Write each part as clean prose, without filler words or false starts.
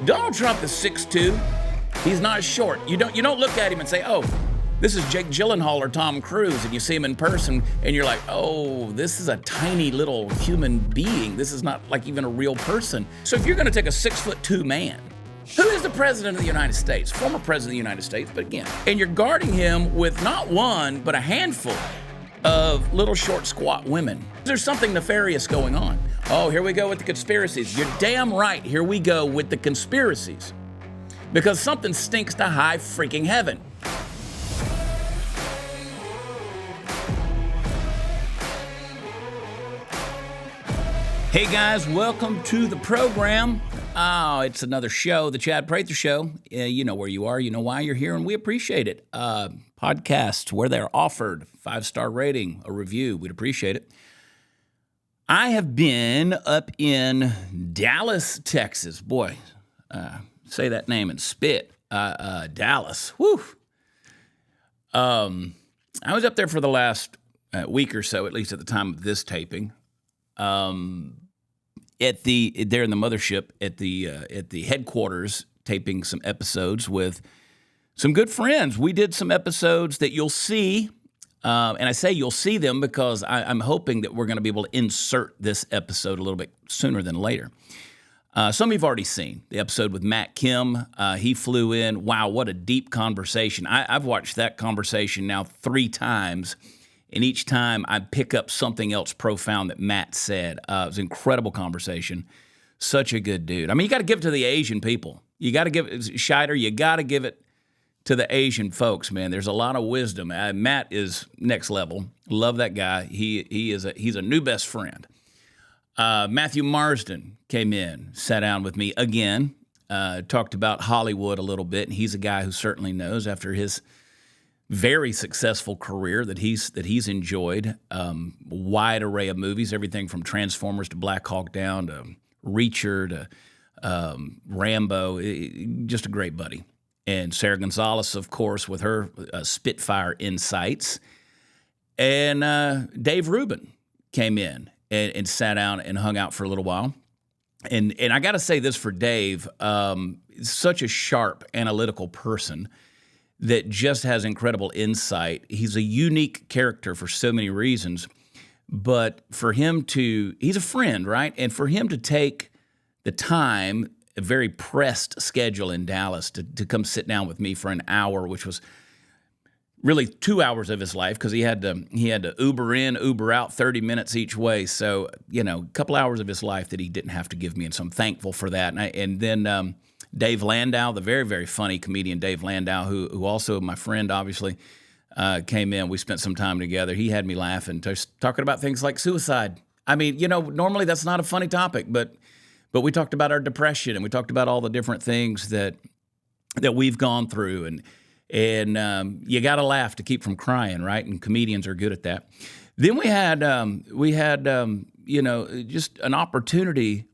Donald Trump is 6'2". He's not short. You don't look at him and say, oh, this is Jake Gyllenhaal or Tom Cruise, and you see him in person, and you're like, oh, this is a tiny little human being. This is not like even a real person. So if you're going to take a 6'2" man, who is the president of the United States, former president of the United States, but again, and you're guarding him with not one, but a handful of little short squat women. There's something nefarious going on. Oh, here we go with the conspiracies. You're damn right, here we go with the conspiracies. Because something stinks to high freaking heaven. Hey guys, welcome to the program. Oh, it's another show, the Chad Prather Show. You know where you are, you know why you're here, and we appreciate it. Podcasts where they're offered, 5-star rating, a review, we'd appreciate it. I have been up in Dallas, Texas. Boy, say that name and spit. Dallas, whew. I was up there for the last week or so, at least at the time of this taping. There in the mothership at the headquarters, taping some episodes with some good friends. We did some episodes that you'll see, and I say you'll see them because I'm hoping that we're going to be able to insert this episode a little bit sooner than later. Some you've already seen. The episode with Matt Kim, he flew in. Wow, what a deep conversation. I've watched that conversation now 3 times. And each time I pick up something else profound that Matt said. It was an incredible conversation. Such a good dude. I mean, you got to give it to the Asian people. You got to give it, Scheider, you got to give it to the Asian folks, man. There's a lot of wisdom. Matt is next level. Love that guy. He's a new best friend. Matthew Marsden came in, sat down with me again, talked about Hollywood a little bit. And he's a guy who certainly knows after his very successful career that he's enjoyed. Wide array of movies, everything from Transformers to Black Hawk Down to Reacher to Rambo. Just a great buddy. And Sarah Gonzalez, of course, with her Spitfire insights. And Dave Rubin came in and sat down and hung out for a little while. And I got to say this for Dave, such a sharp, analytical person that just has incredible insight. He's a unique character for so many reasons, but for him he's a friend, right? And for him to take the time, a very pressed schedule in Dallas, to come sit down with me for an hour, which was really 2 hours of his life because he had to Uber in, Uber out, 30 minutes each way. So, a couple hours of his life that he didn't have to give me, and so I'm thankful for that. And then Dave Landau, the very, very funny comedian Dave Landau, who also my friend, obviously, came in. We spent some time together. He had me laughing, talking about things like suicide. I mean, normally that's not a funny topic, but we talked about our depression, and we talked about all the different things that we've gone through, and you got to laugh to keep from crying, right? And comedians are good at that. Then we had just an opportunity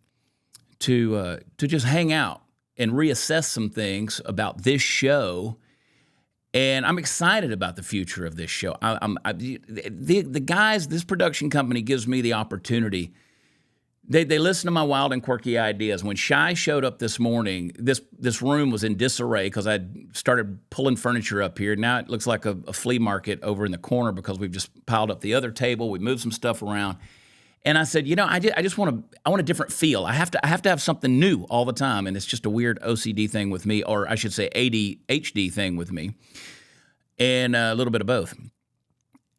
to just hang out and reassess some things about this show, and I'm excited about the future of this show. The guys, this production company gives me the opportunity. They listen to my wild and quirky ideas. When Shy showed up this morning, this room was in disarray because I started pulling furniture up here. Now it looks like a flea market over in the corner because we've just piled up the other table. We moved some stuff around. And I said, I just want a different feel. I have to have something new all the time, and it's just a weird OCD thing with me, or I should say ADHD thing with me, and a little bit of both.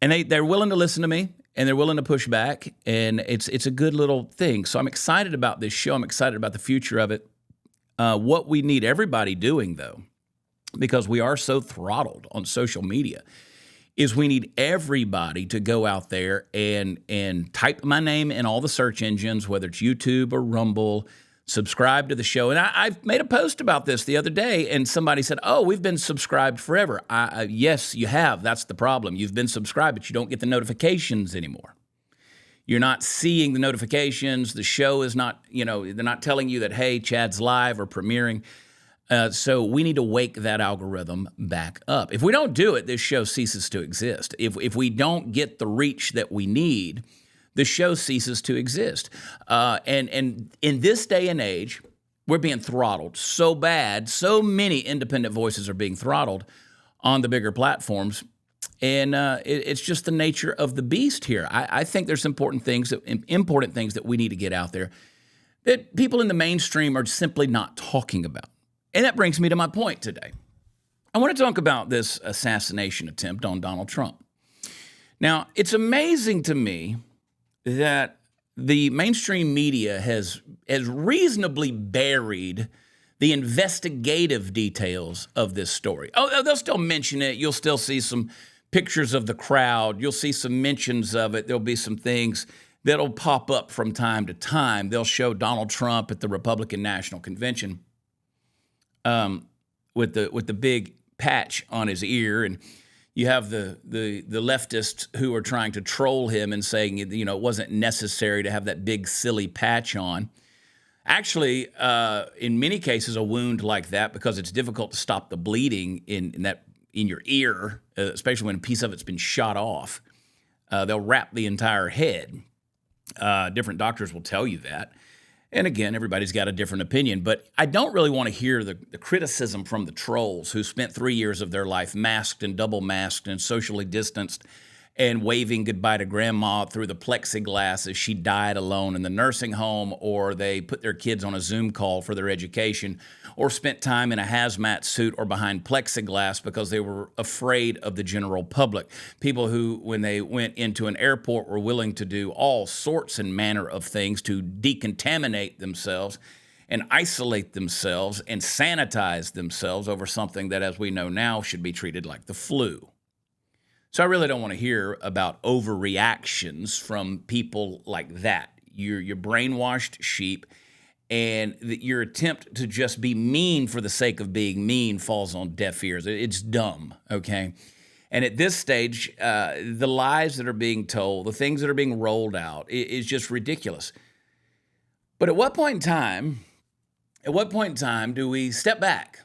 And they're willing to listen to me, and they're willing to push back, and it's a good little thing. So I'm excited about this show. I'm excited about the future of it. What we need everybody doing, though, because we are so throttled on social media, is we need everybody to go out there and type my name in all the search engines, whether it's YouTube or Rumble, subscribe to the show. And I've made a post about this the other day, and somebody said, oh, we've been subscribed forever. Yes, you have. That's the problem. You've been subscribed, but you don't get the notifications anymore. You're not seeing the notifications. The show is not, they're not telling you that, hey, Chad's live or premiering. So we need to wake that algorithm back up. If we don't do it, this show ceases to exist. If we don't get the reach that we need, the show ceases to exist. And in this day and age, We're being throttled so bad. So many independent voices are being throttled on the bigger platforms. And it's just the nature of the beast here. I think there's important things that we need to get out there that people in the mainstream are simply not talking about. And that brings me to my point today. I want to talk about this assassination attempt on Donald Trump. Now, it's amazing to me that the mainstream media has reasonably buried the investigative details of this story. Oh, they'll still mention it. You'll still see some pictures of the crowd. You'll see some mentions of it. There'll be some things that'll pop up from time to time. They'll show Donald Trump at the Republican National Convention with the big patch on his ear, and you have the leftists who are trying to troll him and saying, it wasn't necessary to have that big silly patch on. Actually, in many cases, a wound like that, because it's difficult to stop the bleeding in your ear, especially when a piece of it's been shot off, they'll wrap the entire head. Different doctors will tell you that. And again, everybody's got a different opinion, but I don't really want to hear the criticism from the trolls who spent 3 years of their life masked and double masked and socially distanced and waving goodbye to grandma through the plexiglass as she died alone in the nursing home, or they put their kids on a Zoom call for their education, or spent time in a hazmat suit or behind plexiglass because they were afraid of the general public. People who, when they went into an airport, were willing to do all sorts and manner of things to decontaminate themselves and isolate themselves and sanitize themselves over something that, as we know now, should be treated like the flu. So I really don't want to hear about overreactions from people like that. You're brainwashed sheep, and your attempt to just be mean for the sake of being mean falls on deaf ears. It's dumb, okay? And at this stage, the lies that are being told, the things that are being rolled out, is just ridiculous. But at what point in time do we step back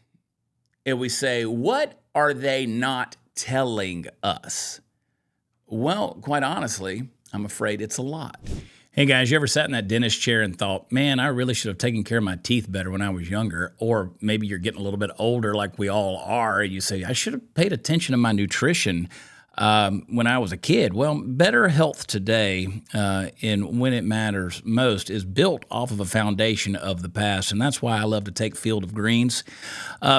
and we say, what are they not telling us? Well, quite honestly, I'm afraid it's a lot. Hey guys, you ever sat in that dentist chair and thought, man, I really should have taken care of my teeth better when I was younger? Or maybe you're getting a little bit older like we all are, and you say, I should have paid attention to my nutrition when I was a kid. Well, better health today, and when it matters most, is built off of a foundation of the past, and that's why I love to take Field of Greens.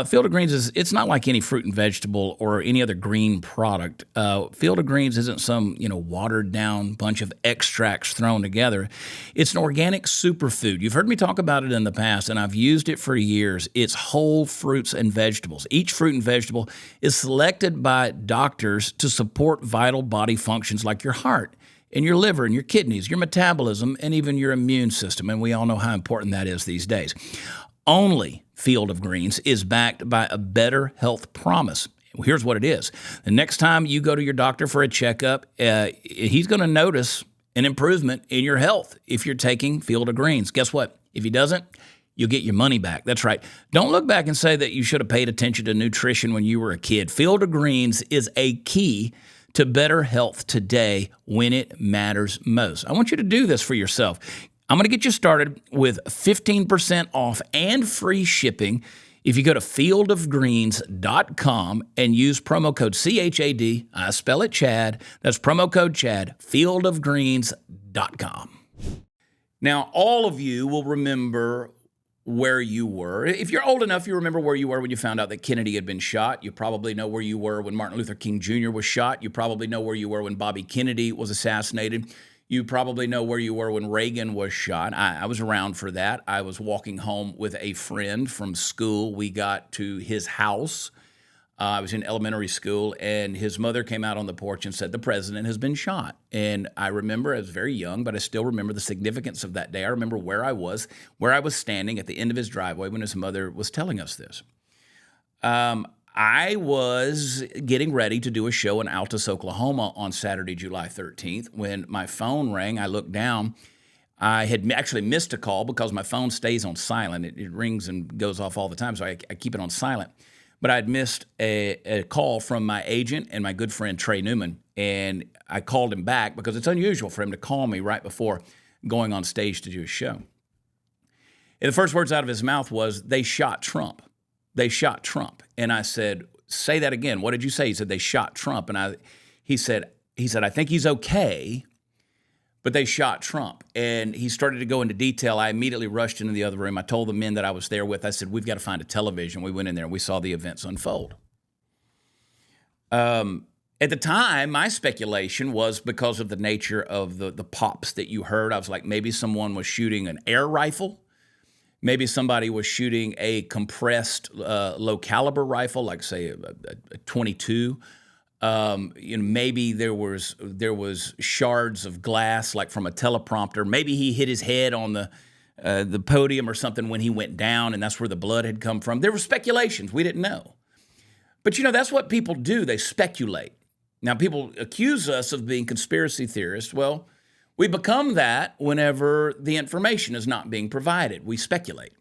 Field of Greens it's not like any fruit and vegetable or any other green product. Field of Greens isn't some watered down bunch of extracts thrown together. It's an organic superfood. You've heard me talk about it in the past, and I've used it for years. It's whole fruits and vegetables. Each fruit and vegetable is selected by doctors to support vital body functions like your heart and your liver and your kidneys, your metabolism, and even your immune system. And we all know how important that is these days. Only Field of Greens is backed by a better health promise. Here's what it is. The next time you go to your doctor for a checkup, he's going to notice an improvement in your health if you're taking Field of Greens. Guess what? If he doesn't, you'll get your money back. That's right. Don't look back and say that you should have paid attention to nutrition when you were a kid. Field of Greens is a key to better health today when it matters most. I want you to do this for yourself. I'm going to get you started with 15% off and free shipping if you go to fieldofgreens.com and use promo code CHAD. I spell it Chad. That's promo code Chad, fieldofgreens.com. Now, all of you will remember where you were. If you're old enough, you remember where you were when you found out that Kennedy had been shot. You probably know where you were when Martin Luther King Jr. was shot. You probably know where you were when Bobby Kennedy was assassinated. You probably know where you were when Reagan was shot. I was around for that. I was walking home with a friend from school. We got to his house. I was in elementary school, and his mother came out on the porch and said, the president has been shot. And I remember, I was very young, but I still remember the significance of that day. I remember where I was standing at the end of his driveway when his mother was telling us this. I was getting ready to do a show in Altus, Oklahoma on Saturday, July 13th. When my phone rang, I looked down. I had actually missed a call because my phone stays on silent. It rings and goes off all the time, so I keep it on silent. But I'd missed a call from my agent and my good friend Trey Newman, and I called him back because it's unusual for him to call me right before going on stage to do a show. And the first words out of his mouth was, they shot Trump. They shot Trump. And I said, say that again. What did you say? He said, they shot Trump. And he said, I think he's okay, but they shot Trump. And he started to go into detail. I immediately rushed into the other room. I told the men that I was there with, I said, we've got to find a television. We went in there and we saw the events unfold. At the time, my speculation was because of the nature of the pops that you heard. I was like, maybe someone was shooting an air rifle. Maybe somebody was shooting a compressed low caliber rifle, like say a 22. Maybe there was shards of glass, like from a teleprompter. Maybe he hit his head on the podium or something when he went down, and that's where the blood had come from. There were speculations. We didn't know. But, that's what people do. They speculate. Now, people accuse us of being conspiracy theorists. Well, we become that whenever the information is not being provided. We speculate.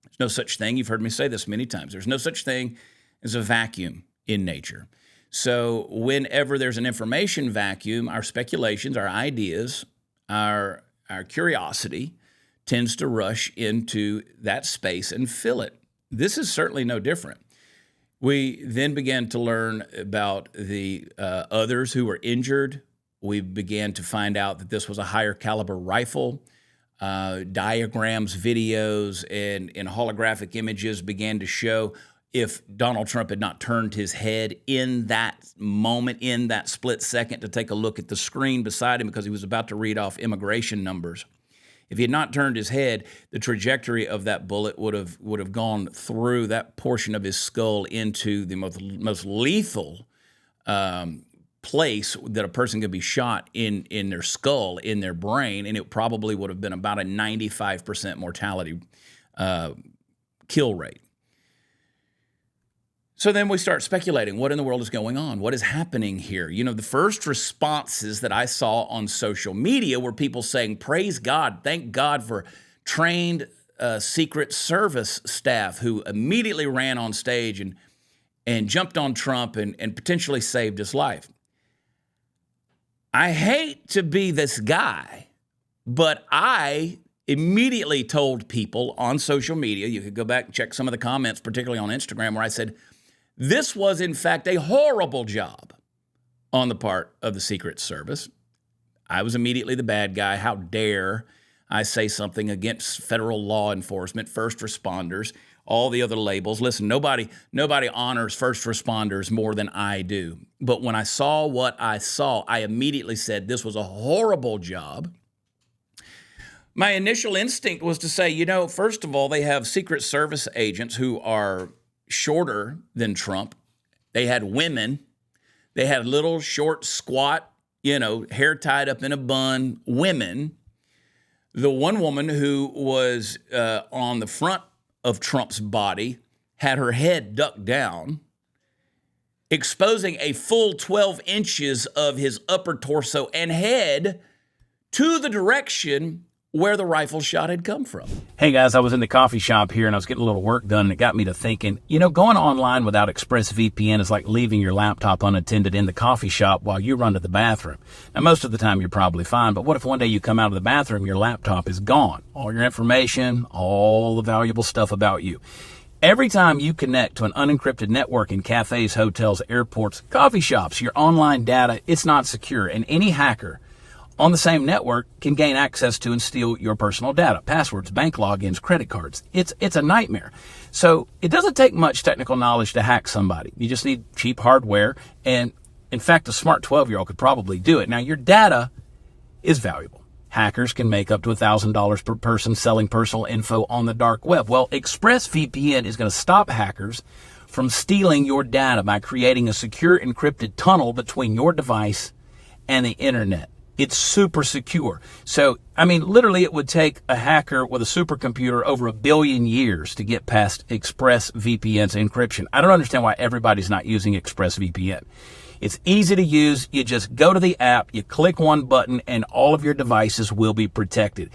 There's no such thing. You've heard me say this many times. There's no such thing as a vacuum in nature. So whenever there's an information vacuum, our speculations, our ideas, our curiosity tends to rush into that space and fill it. This is certainly no different. We then began to learn about the others who were injured. We began to find out that this was a higher caliber rifle. Diagrams, videos, and holographic images began to show if Donald Trump had not turned his head in that moment, in that split second, to take a look at the screen beside him because he was about to read off immigration numbers. If he had not turned his head, the trajectory of that bullet would have gone through that portion of his skull into the most lethal place that a person could be shot in their skull, in their brain, and it probably would have been about a 95% mortality kill rate. So then we start speculating, what in the world is going on? What is happening here? The first responses that I saw on social media were people saying, praise God, thank God for trained Secret Service staff who immediately ran on stage and jumped on Trump and potentially saved his life. I hate to be this guy, but I immediately told people on social media, you could go back and check some of the comments, particularly on Instagram, where I said, this was, in fact, a horrible job on the part of the Secret Service. I was immediately the bad guy. How dare I say something against federal law enforcement, first responders, all the other labels. Listen, nobody honors first responders more than I do. But when I saw what I saw, I immediately said this was a horrible job. My initial instinct was to say, first of all, they have Secret Service agents who are shorter than Trump. They had women. They had little, short, squat, hair tied up in a bun women. The one woman who was on the front of Trump's body had her head ducked down, exposing a full 12 inches of his upper torso and head to the direction where the rifle shot had come from. Hey guys, I was in the coffee shop here and I was getting a little work done and it got me to thinking, going online without ExpressVPN is like leaving your laptop unattended in the coffee shop while you run to the bathroom. Now, most of the time you're probably fine, but what if one day you come out of the bathroom, your laptop is gone? All your information, all the valuable stuff about you. Every time you connect to an unencrypted network in cafes, hotels, airports, coffee shops, your online data, it's not secure, and any hacker on the same network can gain access to and steal your personal data, passwords, bank logins, credit cards. It's a nightmare. So it doesn't take much technical knowledge to hack somebody. You just need cheap hardware. And in fact, a smart 12-year-old could probably do it. Now, your data is valuable. Hackers can make up to $1,000 per person selling personal info on the dark web. Well, ExpressVPN is going to stop hackers from stealing your data by creating a secure encrypted tunnel between your device and the internet. It's super secure. So, literally it would take a hacker with a supercomputer over 1 billion years to get past ExpressVPN's encryption. I don't understand why everybody's not using ExpressVPN. It's easy to use. You just go to the app, you click one button, and all of your devices will be protected.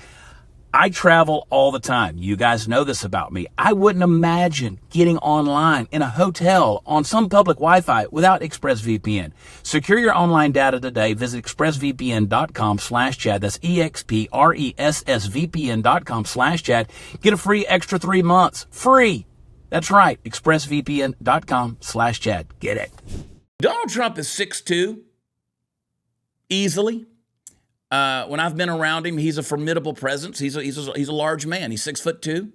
I travel all the time. You guys know this about me. I wouldn't imagine getting online in a hotel on some public Wi-Fi without ExpressVPN. Secure your online data today. Visit expressvpn.com/Chad. That's EXPRESSVPN.com/Chad. Get a free extra 3 months. Free. That's right. expressvpn.com/Chad. Get it. Donald Trump is 6'2", easily. When I've been around him, he's a formidable presence. He's a large man. He's 6'2".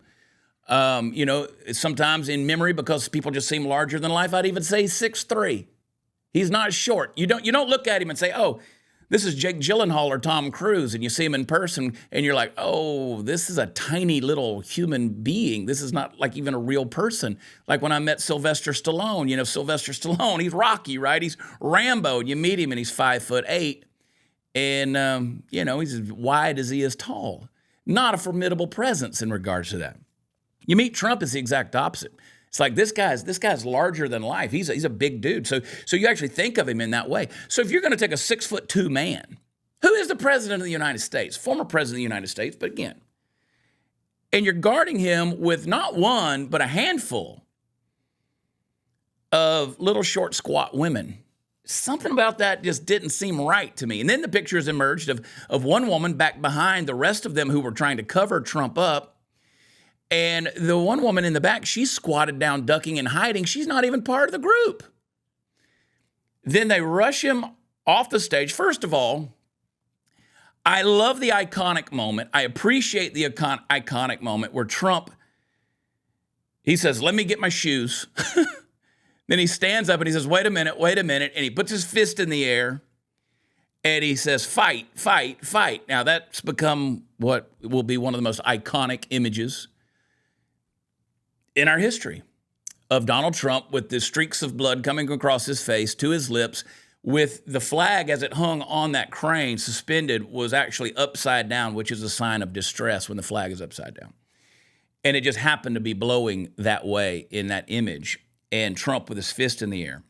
You know, sometimes in memory, because people just seem larger than life, I'd even say 6'3". He's not short. You don't look at him and say, oh, this is Jake Gyllenhaal or Tom Cruise, and you see him in person and you're like, oh, this is a tiny little human being. This is not like even a real person. Like when I met Sylvester Stallone, you know, Sylvester Stallone, he's Rocky, right? He's Rambo, and you meet him and he's 5'8". And, you know, he's as wide as he is tall. Not a formidable presence in regards to that. You meet Trump, it's the exact opposite. It's like this guy's larger than life. He's a big dude. So you actually think of him in that way. So if you're going to take a 6'2" man, who is the president of the United States, former president of the United States, but again, and you're guarding him with not one, but a handful of little short squat women. Something about that just didn't seem right to me. And then the pictures emerged of one woman back behind the rest of them who were trying to cover Trump up. And the one woman in the back, she's squatted down, ducking and hiding. She's not even part of the group. Then they rush him off the stage. First of all, I love the iconic moment. I appreciate the iconic moment where Trump, he says, let me get my shoes. Then he stands up and he says, wait a minute. And he puts his fist in the air and he says, fight, fight, fight. Now that's become what will be one of the most iconic images in our history of Donald Trump, with the streaks of blood coming across his face to his lips, with the flag as it hung on that crane suspended was actually upside down, which is a sign of distress when the flag is upside down. And it just happened to be blowing that way in that image. And Trump with his fist in the air.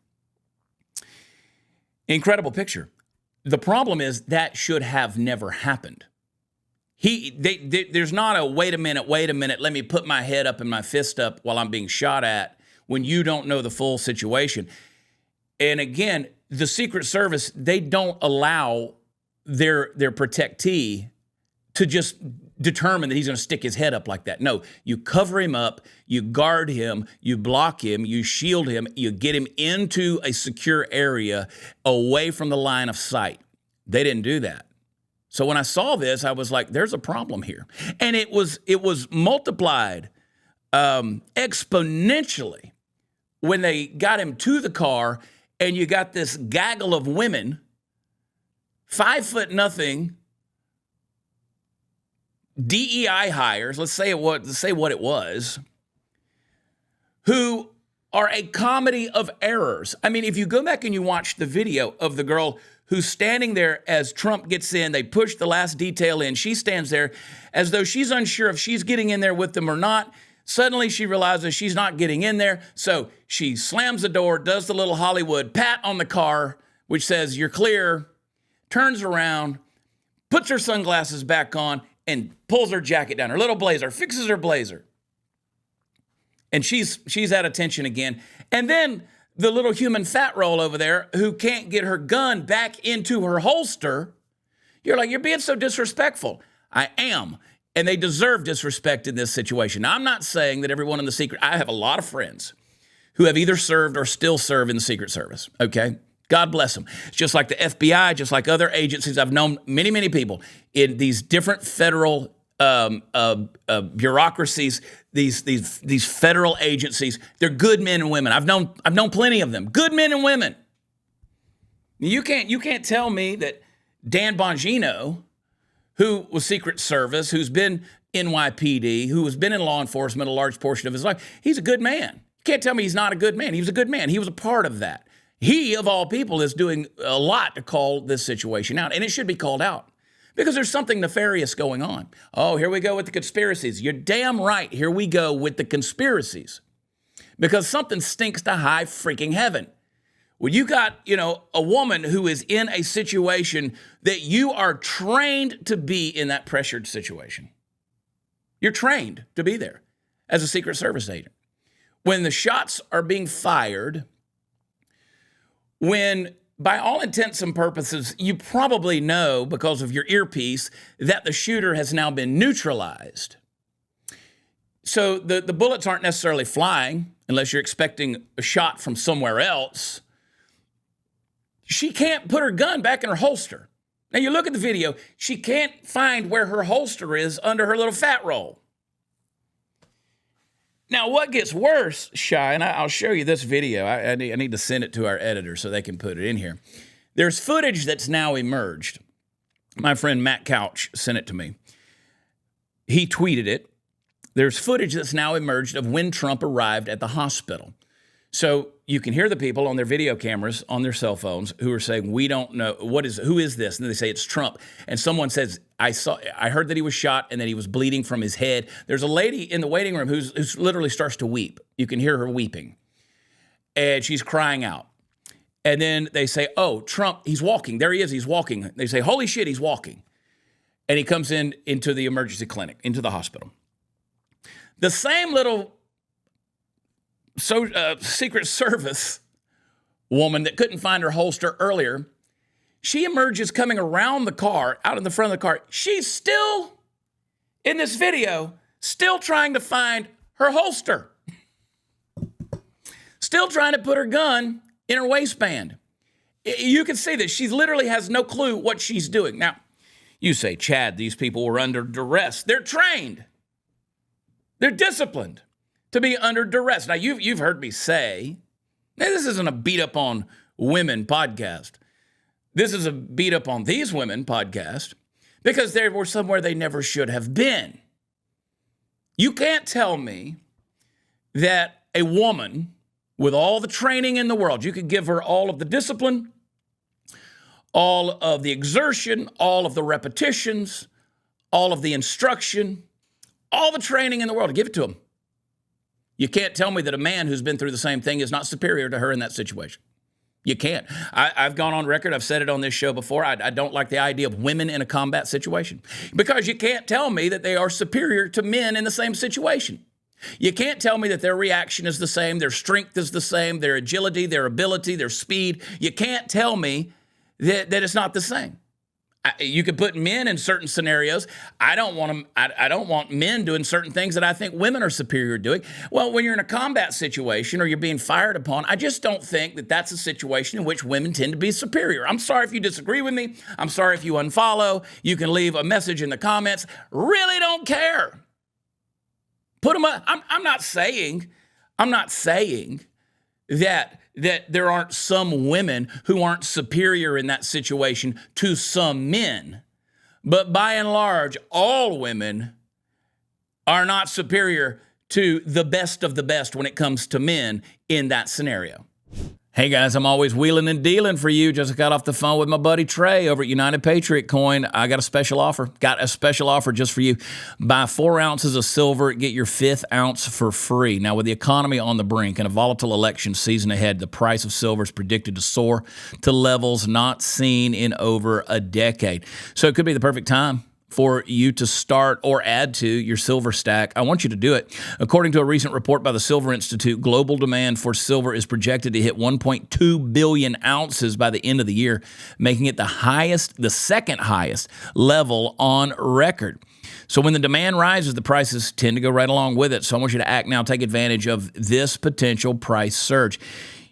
Incredible picture. The problem is that should have never happened. There's not a wait a minute, let me put my head up and my fist up while I'm being shot at, when you don't know the full situation. And again, the Secret Service, they don't allow their protectee to just determine that he's going to stick his head up like that. No, you cover him up, you guard him, you block him, you shield him, you get him into a secure area away from the line of sight. They didn't do that. So when I saw this, I was like, there's a problem here. And it was multiplied exponentially when they got him to the car, and you got this gaggle of women, 5'0", DEI hires, let's say what it was, who are a comedy of errors. I mean, if you go back and you watch the video of the girl who's standing there as Trump gets in, they push the last detail in, she stands there as though she's unsure if she's getting in there with them or not. Suddenly she realizes she's not getting in there, so she slams the door, does the little Hollywood pat on the car, which says, you're clear, turns around, puts her sunglasses back on, and pulls her jacket down, her little blazer, fixes her blazer. And she's at attention again. And then the little human fat roll over there who can't get her gun back into her holster, you're like, you're being so disrespectful. I am. And they deserve disrespect in this situation. Now, I'm not saying that everyone in the secret, I have a lot of friends who have either served or still serve in the Secret Service, okay? God bless them. It's just like the FBI, just like other agencies. I've known many, many people in these different federal bureaucracies, these federal agencies. They're good men and women. I've known plenty of them. Good men and women. You can't tell me that Dan Bongino, who was Secret Service, who's been NYPD, who has been in law enforcement a large portion of his life, he's a good man. You can't tell me he's not a good man. He was a good man. He was a part of that. He, of all people, is doing a lot to call this situation out, and it should be called out because there's something nefarious going on. Oh, here we go with the conspiracies. You're damn right. Here we go with the conspiracies because something stinks to high freaking heaven. When you got, a woman who is in a situation that you are trained to be in that pressured situation. You're trained to be there as a Secret Service agent. When the shots are being fired, when by all intents and purposes, you probably know because of your earpiece that the shooter has now been neutralized. So the bullets aren't necessarily flying unless you're expecting a shot from somewhere else. She can't put her gun back in her holster. Now you look at the video, she can't find where her holster is under her little fat roll. Now what gets worse, Shy, and I'll show you this video. I need to send it to our editor so they can put it in here. There's footage that's now emerged. My friend Matt Couch sent it to me. He tweeted it. There's footage that's now emerged of when Trump arrived at the hospital. So you can hear the people on their video cameras on their cell phones who are saying, we don't know, who is this? And they say it's Trump. And someone says, I heard that he was shot and that he was bleeding from his head. There's a lady in the waiting room who's literally starts to weep. You can hear her weeping. And she's crying out. And then they say, oh, Trump, he's walking. There he is, he's walking. They say, holy shit, he's walking. And he comes into the emergency clinic, into the hospital. The same little Secret Service woman that couldn't find her holster earlier, she emerges coming around the car, out in the front of the car. She's still, in this video, still trying to find her holster. Still trying to put her gun in her waistband. You can see that she literally has no clue what she's doing. Now, you say, Chad, these people were under duress. They're trained. They're disciplined to be under duress. Now, you've heard me say, now, this isn't a beat up on women podcast. This is a beat up on these women podcast because they were somewhere they never should have been. You can't tell me that a woman with all the training in the world, you could give her all of the discipline, all of the exertion, all of the repetitions, all of the instruction, all the training in the world, give it to them. You can't tell me that a man who's been through the same thing is not superior to her in that situation. You can't. I've gone on record. I've said it on this show before. I don't like the idea of women in a combat situation because you can't tell me that they are superior to men in the same situation. You can't tell me that their reaction is the same, their strength is the same, their agility, their ability, their speed. You can't tell me that it's not the same. You could put men in certain scenarios. I don't want men doing certain things that I think women are superior to doing. Well, when you're in a combat situation or you're being fired upon, I just don't think that that's a situation in which women tend to be superior. I'm sorry if you disagree with me. I'm sorry if you unfollow. You can leave a message in the comments. Really don't care. Put them up. I'm not saying that there aren't some women who aren't superior in that situation to some men. But by and large, all women are not superior to the best of the best when it comes to men in that scenario. Hey guys, I'm always wheeling and dealing for you. Just got off the phone with my buddy Trey over at United Patriot Coin. I got a special offer. Got a special offer just for you. Buy 4 ounces of silver, get your 5th ounce for free. Now, with the economy on the brink and a volatile election season ahead, the price of silver is predicted to soar to levels not seen in over a decade. So it could be the perfect time for you to start or add to your silver stack. I want you to do it. According to a recent report by the Silver Institute, global demand for silver is projected to hit 1.2 billion ounces by the end of the year, making it the second highest level on record. So when the demand rises, the prices tend to go right along with it. So I want you to act now, take advantage of this potential price surge.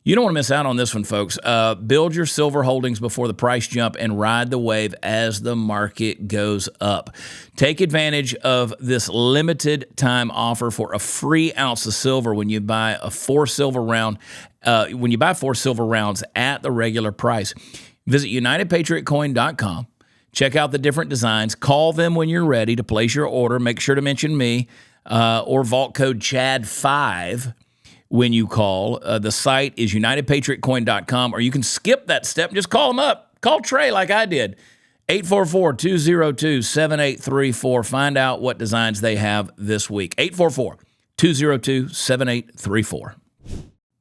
You don't want to miss out on this one, folks. Build your silver holdings before the price jump and ride the wave as the market goes up. Take advantage of this limited time offer for a free ounce of silver when you buy 4 silver rounds at the regular price. Visit UnitedPatriotCoin.com. Check out the different designs. Call them when you're ready to place your order. Make sure to mention me or vault code CHAD5. When you call. The site is UnitedPatriotCoin.com, or you can skip that step and just call them up. Call Trey like I did. 844-202-7834. Find out what designs they have this week. 844-202-7834.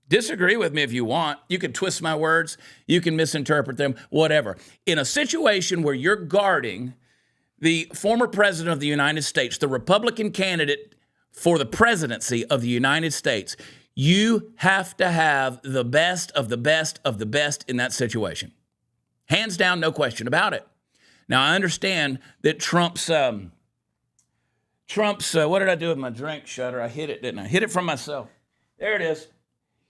Disagree with me if you want. You can twist my words. You can misinterpret them, whatever. In a situation where you're guarding the former president of the United States, the Republican candidate for the presidency of the United States, you have to have the best of the best of the best in that situation. Hands down, no question about it. Now, I understand that Trump's what did I do with my drink shutter? I hit it, didn't I? Hit it from myself. There it is.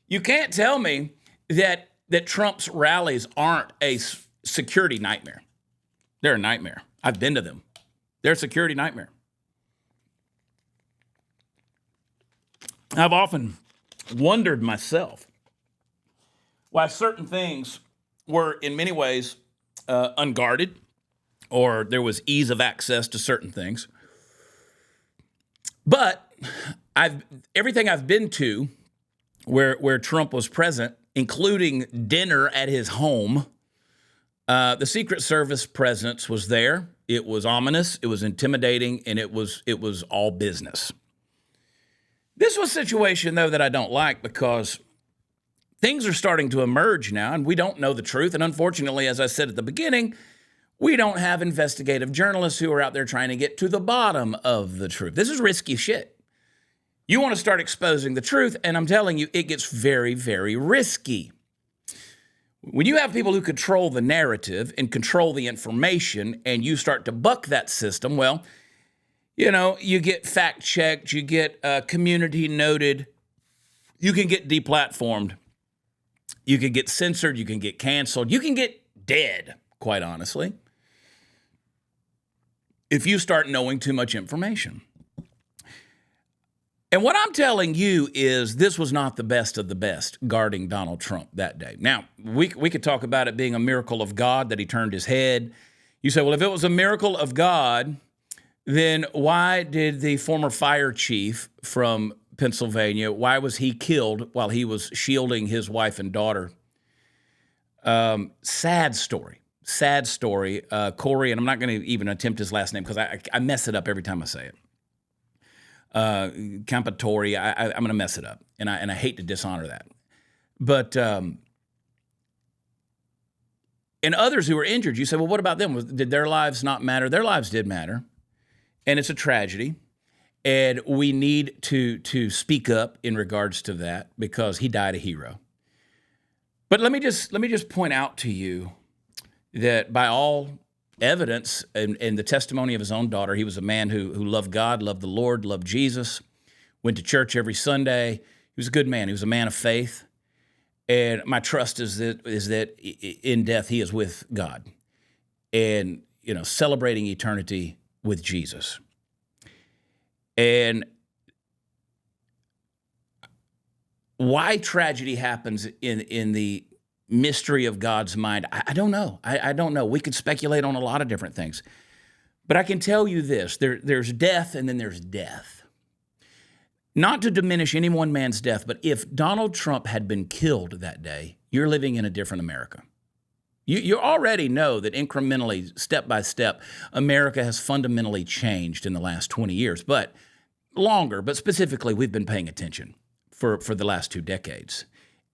You can't tell me that Trump's rallies aren't a security nightmare. They're a nightmare. I've been to them. They're a security nightmare. I've often wondered myself why certain things were in many ways unguarded, or there was ease of access to certain things. But everything I've been to where Trump was present, including dinner at his home, the Secret Service presence was there. It was ominous, it was intimidating, and it was all business. This was a situation, though, that I don't like because things are starting to emerge now, and we don't know the truth. And unfortunately, as I said at the beginning, we don't have investigative journalists who are out there trying to get to the bottom of the truth. This is risky shit. You want to start exposing the truth, and I'm telling you, it gets very, very risky. When you have people who control the narrative and control the information, and you start to buck that system, well, you know, you get fact-checked, you get community noted, you can get deplatformed, you can get censored, you can get canceled, you can get dead, quite honestly, if you start knowing too much information. And what I'm telling you is this was not the best of the best guarding Donald Trump that day. Now, we could talk about it being a miracle of God that he turned his head. You say, well, if it was a miracle of God, then why did the former fire chief from Pennsylvania, why was he killed while he was shielding his wife and daughter? Sad story. Corey, and I'm not going to even attempt his last name because I mess it up every time I say it. Campatori, I'm going to mess it up, and I hate to dishonor that. But and others who were injured, you say, well, what about them? Did their lives not matter? Their lives did matter, and it's a tragedy, and we need to speak up in regards to that because he died a hero. But let me just point out to you that by all evidence and the testimony of his own daughter, he was a man who loved God, loved the Lord, loved Jesus, went to church every Sunday. He was a good man. He was a man of faith. And my trust is that in death he is with God and, you know, celebrating eternity with Jesus. And why tragedy happens in the mystery of God's mind, I don't know. I don't know. We could speculate on a lot of different things. But I can tell you this, there's death and then there's death. Not to diminish any one man's death, but if Donald Trump had been killed that day, you're living in a different America. You already know that incrementally, step by step, America has fundamentally changed in the last 20 years, but longer, but specifically, we've been paying attention for the last 2 decades,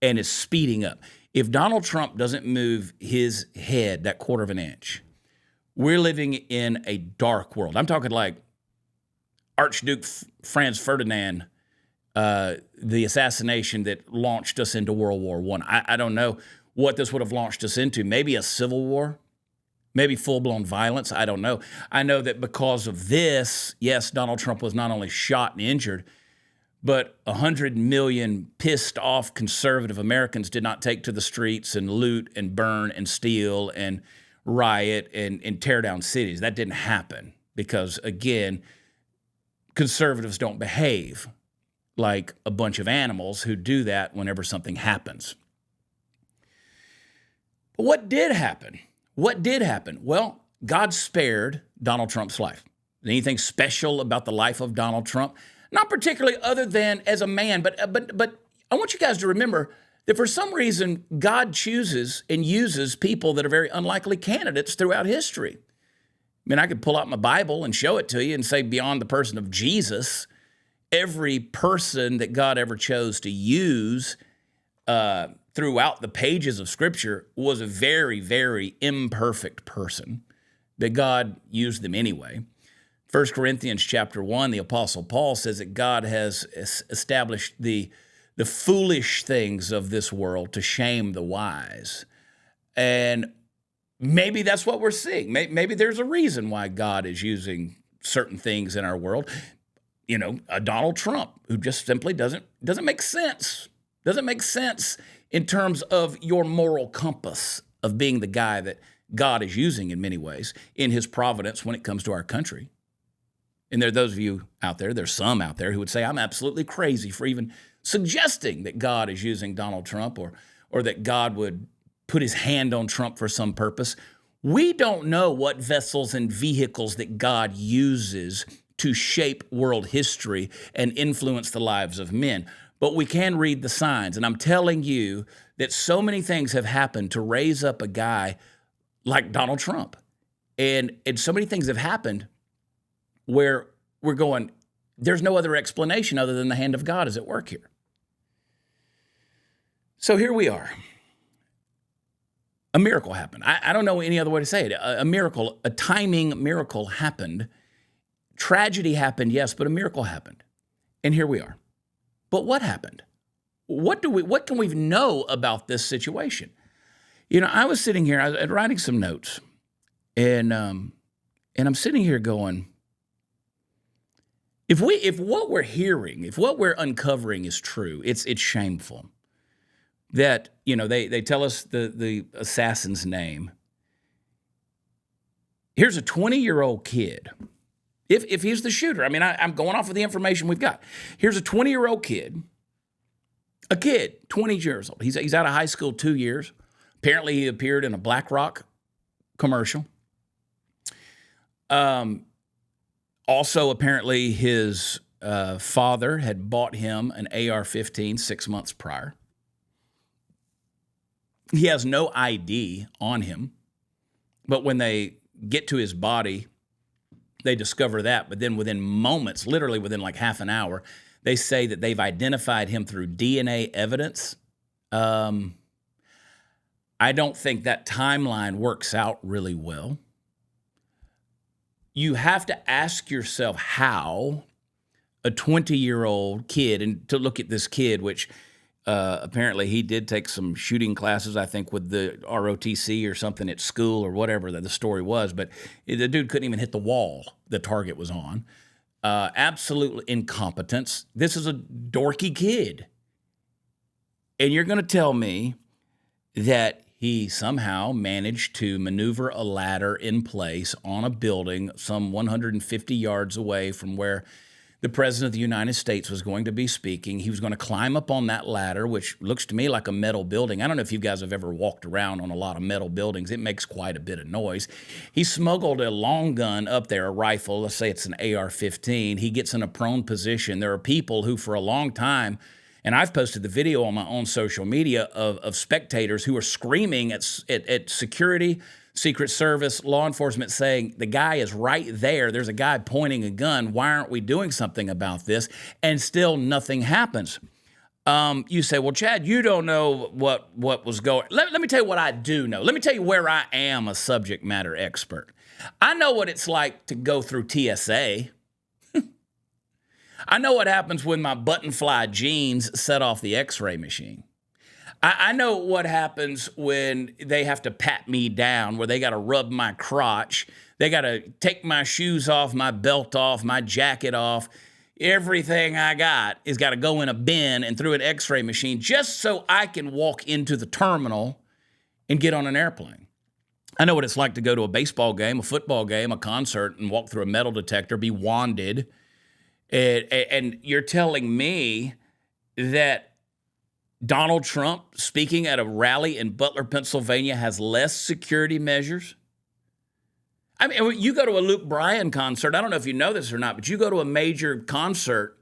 and it's speeding up. If Donald Trump doesn't move his head that quarter of an inch, we're living in a dark world. I'm talking like Archduke Franz Ferdinand, the assassination that launched us into World War I. I don't know what this would have launched us into. Maybe a civil war, maybe full-blown violence. I don't know. I know that because of this, yes, Donald Trump was not only shot and injured, but 100 million pissed off conservative Americans did not take to the streets and loot and burn and steal and riot and tear down cities. That didn't happen because, again, conservatives don't behave like a bunch of animals who do that whenever something happens. But what did happen? What did happen? Well, God spared Donald Trump's life. Anything special about the life of Donald Trump? Not particularly other than as a man, but I want you guys to remember that for some reason, God chooses and uses people that are very unlikely candidates throughout history. I mean, I could pull out my Bible and show it to you and say beyond the person of Jesus, every person that God ever chose to use throughout the pages of Scripture was a very, very imperfect person that God used them anyway. 1 Corinthians chapter 1, the Apostle Paul says that God has established the foolish things of this world to shame the wise. And maybe that's what we're seeing. Maybe there's a reason why God is using certain things in our world. You know, a Donald Trump who just simply doesn't make sense. Doesn't make sense in terms of your moral compass of being the guy that God is using in many ways in his providence when it comes to our country. And there are those of you out there, there's some out there who would say, I'm absolutely crazy for even suggesting that God is using Donald Trump or that God would put his hand on Trump for some purpose. We don't know what vessels and vehicles that God uses to shape world history and influence the lives of men. But we can read the signs. And I'm telling you that so many things have happened to raise up a guy like Donald Trump. And so many things have happened where we're going, there's no other explanation other than the hand of God is at work here. So here we are. A miracle happened. I don't know any other way to say it. A miracle, a timing miracle happened. Tragedy happened, yes, but a miracle happened. And here we are. But what happened? What can we know about this situation? You know, I was sitting here, I was writing some notes, and I'm sitting here going, if what we're hearing, if what we're uncovering is true, it's shameful. That, you know, they tell us the assassin's name. Here's a 20-year-old kid. If he's the shooter, I mean, I'm going off of the information we've got. Here's a 20-year-old kid, 20 years old. He's out of high school 2 years. Apparently, he appeared in a BlackRock commercial. Also, apparently, his father had bought him an AR-15 6 months prior. He has no ID on him, but when they get to his body, they discover that. But then within moments, literally within like half an hour, they say that they've identified him through DNA evidence. I don't think that timeline works out really well. You have to ask yourself how a 20-year-old kid, and to look at this kid, which apparently he did take some shooting classes, I think, with the ROTC or something at school or whatever the story was, but the dude couldn't even hit the wall the target was on. Absolute incompetence. This is a dorky kid. And you're going to tell me that he somehow managed to maneuver a ladder in place on a building some 150 yards away from where the President of the United States was going to be speaking. He was going to climb up on that ladder, which looks to me like a metal building. I don't know if you guys have ever walked around on a lot of metal buildings. It makes quite a bit of noise. He smuggled a long gun up there, a rifle. Let's say it's an AR-15. He gets in a prone position. There are people who for a long time, and I've posted the video on my own social media of spectators who are screaming at security, Secret Service, law enforcement saying, the guy is right there. There's a guy pointing a gun. Why aren't we doing something about this? And still nothing happens. You say, well, Chad, you don't know what was going. Let me tell you what I do know. Let me tell you where I am a subject matter expert. I know what it's like to go through TSA. I know what happens when my button-fly jeans set off the X-ray machine. I know what happens when they have to pat me down, where they got to rub my crotch. They got to take my shoes off, my belt off, my jacket off. Everything I got is got to go in a bin and through an X-ray machine just so I can walk into the terminal and get on an airplane. I know what it's like to go to a baseball game, a football game, a concert, and walk through a metal detector, be wanded. And you're telling me that Donald Trump speaking at a rally in Butler, Pennsylvania has less security measures? I mean, you go to a Luke Bryan concert, I don't know if you know this or not, but you go to a major concert,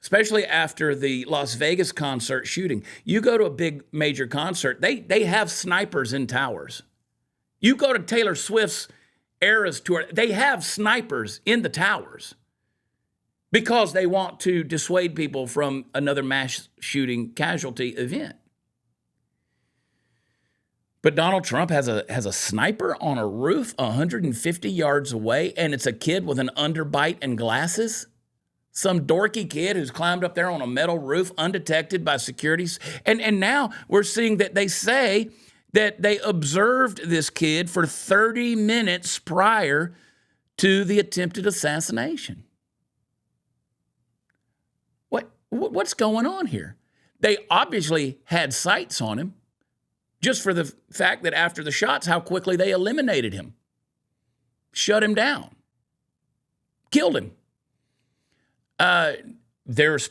especially after the Las Vegas concert shooting, you go to a big major concert, they have snipers in towers. You go to Taylor Swift's Eras tour, they have snipers in the towers because they want to dissuade people from another mass shooting casualty event. But Donald Trump has a sniper on a roof 150 yards away, and it's a kid with an underbite and glasses. Some dorky kid who's climbed up there on a metal roof undetected by securities. And now we're seeing that they say that they observed this kid for 30 minutes prior to the attempted assassination. What's going on here? They obviously had sights on him, just for the fact that after the shots, how quickly they eliminated him, shut him down, killed him. There's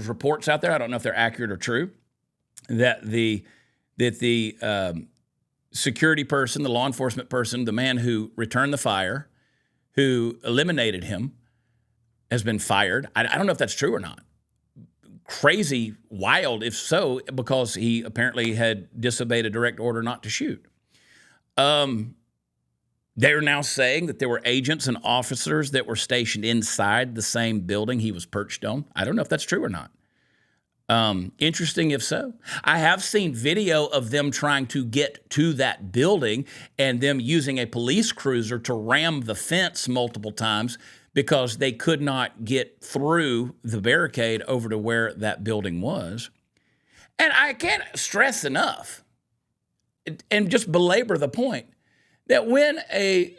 reports out there, I don't know if they're accurate or true, that the security person, the law enforcement person, the man who returned the fire, who eliminated him, has been fired. I don't know if that's true or not. Crazy, wild, if so, because he apparently had disobeyed a direct order not to shoot. They're now saying that there were agents and officers that were stationed inside the same building he was perched on. I don't know if that's true or not. Interesting if so. I have seen video of them trying to get to that building and them using a police cruiser to ram the fence multiple times because they could not get through the barricade over to where that building was. And I can't stress enough and just belabor the point that when a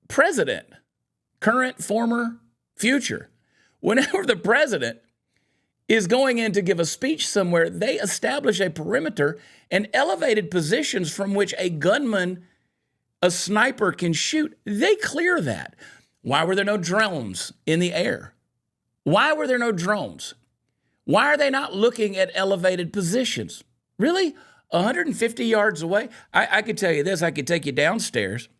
president, current, former, future, whenever the president is going in to give a speech somewhere, they establish a perimeter and elevated positions from which a gunman, a sniper can shoot. They clear that. Why were there no drones in the air? Why were there no drones? Why are they not looking at elevated positions? Really? 150 yards away? I could tell you this. I could take you downstairs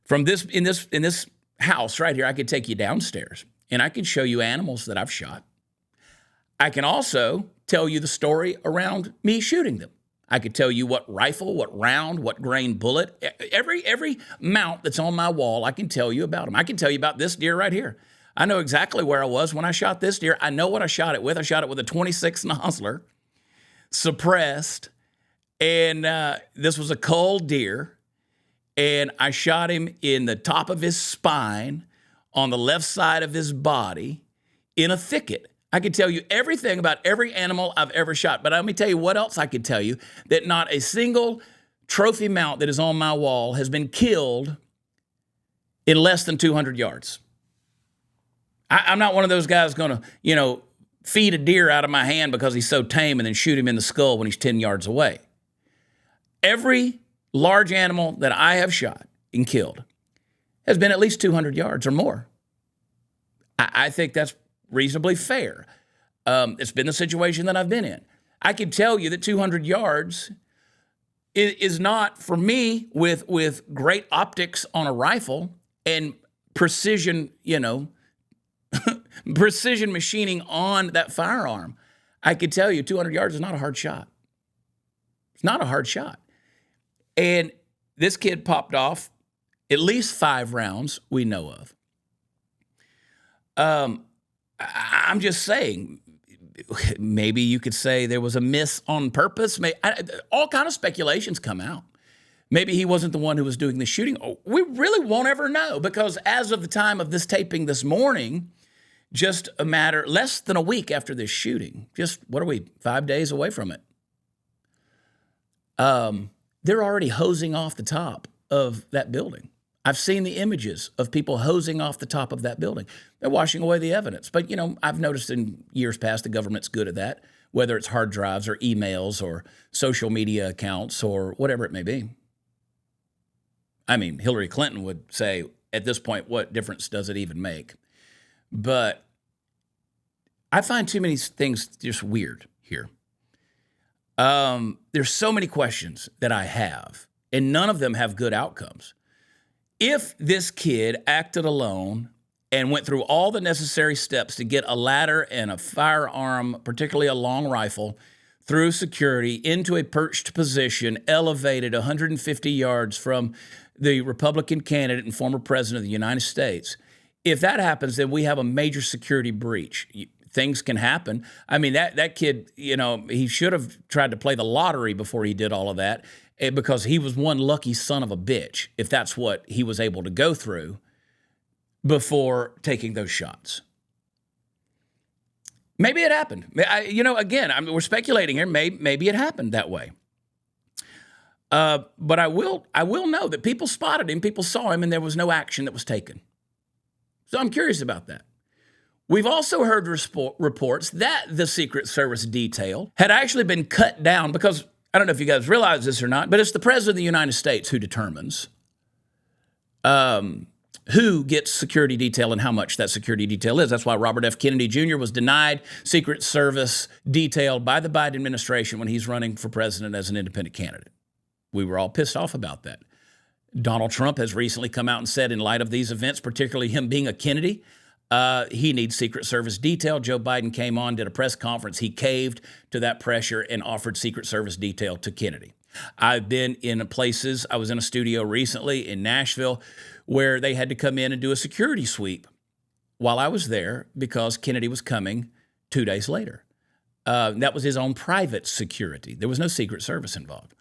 from this in this house right here. I could take you downstairs and I could show you animals that I've shot. I can also tell you the story around me shooting them. I could tell you what rifle, what round, what grain bullet, every mount that's on my wall, I can tell you about them. I can tell you about this deer right here. I know exactly where I was when I shot this deer. I know what I shot it with. I shot it with a 26 Nosler, suppressed, and this was a cull deer, and I shot him in the top of his spine, on the left side of his body, in a thicket. I could tell you everything about every animal I've ever shot, but let me tell you what else I could tell you, that not a single trophy mount that is on my wall has been killed in less than 200 yards. I'm not one of those guys going to, feed a deer out of my hand because he's so tame and then shoot him in the skull when he's 10 yards away. Every large animal that I have shot and killed has been at least 200 yards or more. I think that's reasonably fair. It's been the situation that I've been in. I can tell you that 200 yards is not, for me, with great optics on a rifle and precision, precision machining on that firearm. I could tell you 200 yards is not a hard shot. It's not a hard shot. And this kid popped off at least 5 rounds we know of. I'm just saying, maybe you could say there was a miss on purpose. All kind of speculations come out. Maybe he wasn't the one who was doing the shooting. We really won't ever know, because as of the time of this taping this morning, just a matter, less than a week after this shooting, just, 5 days away from it, they're already hosing off the top of that building. I've seen the images of people hosing off the top of that building. They're washing away the evidence. But, I've noticed in years past the government's good at that, whether it's hard drives or emails or social media accounts or whatever it may be. I mean, Hillary Clinton would say, at this point, what difference does it even make? But I find too many things just weird here. There's so many questions that I have, and none of them have good outcomes. If this kid acted alone and went through all the necessary steps to get a ladder and a firearm, particularly a long rifle, through security into a perched position, elevated 150 yards from the Republican candidate and former president of the United States, if that happens, then we have a major security breach. things can happen. I mean, that kid, he should have tried to play the lottery before he did all of that, because he was one lucky son of a bitch, if that's what he was able to go through before taking those shots. Maybe it happened. Again, we're speculating here. Maybe it happened that way. But I will know that people spotted him, people saw him, and there was no action that was taken. So I'm curious about that. We've also heard reports that the Secret Service detail had actually been cut down because, I don't know if you guys realize this or not, but it's the President of the United States who determines who gets security detail and how much that security detail is. That's why Robert F. Kennedy Jr. was denied Secret Service detail by the Biden administration when he's running for president as an independent candidate. We were all pissed off about that. Donald Trump has recently come out and said, in light of these events, particularly him being a Kennedy, he needs Secret Service detail. Joe Biden came on, did a press conference. He caved to that pressure and offered Secret Service detail to Kennedy. I've been in places. I was in a studio recently in Nashville where they had to come in and do a security sweep while I was there because Kennedy was coming 2 days later. That was his own private security. There was no Secret Service involved.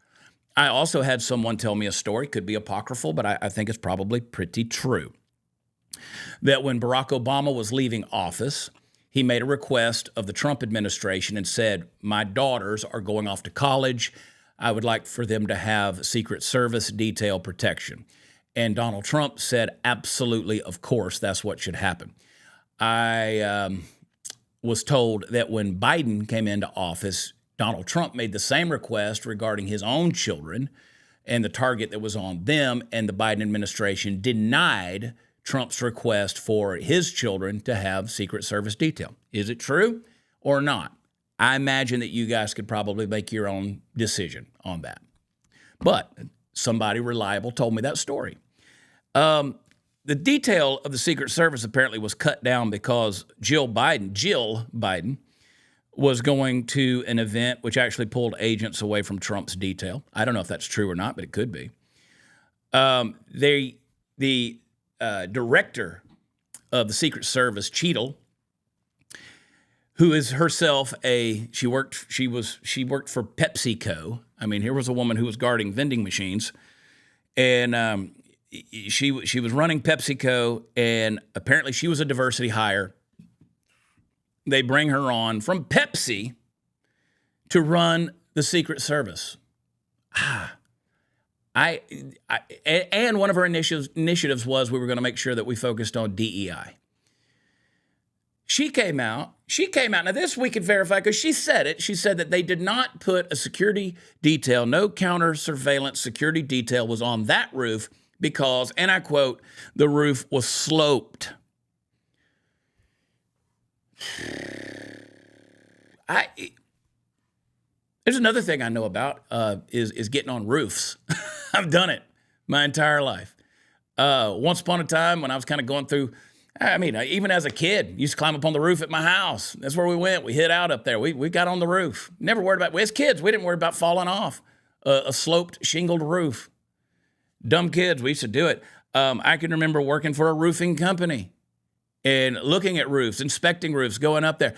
I also had someone tell me a story, could be apocryphal, but I think it's probably pretty true, that when Barack Obama was leaving office, he made a request of the Trump administration and said, my daughters are going off to college. I would like for them to have Secret Service detail protection. And Donald Trump said, absolutely, of course, that's what should happen. I was told that when Biden came into office, Donald Trump made the same request regarding his own children and the target that was on them, and the Biden administration denied Trump's request for his children to have Secret Service detail. Is it true or not? I imagine that you guys could probably make your own decision on that. But somebody reliable told me that story. The detail of the Secret Service apparently was cut down because Jill Biden, was going to an event which actually pulled agents away from Trump's detail. I don't know if that's true or not, but it could be. The director of the Secret Service, Cheadle, who is herself she worked for PepsiCo. I mean, here was a woman who was guarding vending machines, and she was running PepsiCo, and apparently she was a diversity hire. They bring her on from Pepsi to run the Secret Service. And one of her initiatives was we were going to make sure that we focused on DEI. She came out. Now this we could verify because she said it. She said that they did not put a security detail, no counter surveillance security detail was on that roof because, and I quote, the roof was sloped. There's another thing I know about is getting on roofs. I've done it my entire life. Once upon a time when I was kind of going through, even as a kid, used to climb up on the roof at my house. That's where we went. We hid out up there. We got on the roof. Never worried about, as kids, we didn't worry about falling off a sloped, shingled roof. Dumb kids, we used to do it. I can remember working for a roofing company and looking at roofs, inspecting roofs, going up there.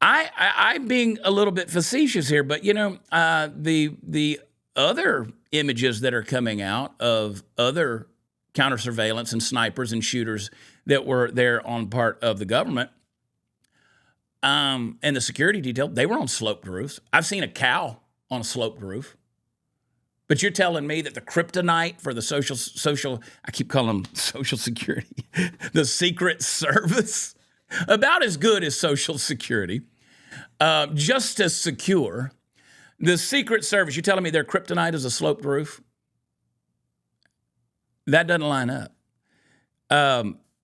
I'm being a little bit facetious here, but the other images that are coming out of other counter surveillance and snipers and shooters that were there on part of the government and the security detail, they were on sloped roofs. I've seen a cow on a sloped roof. But you're telling me that the kryptonite for the social, I keep calling them Social Security, the Secret Service, about as good as Social Security, just as secure. The Secret Service, you're telling me their kryptonite is a sloped roof? That doesn't line up.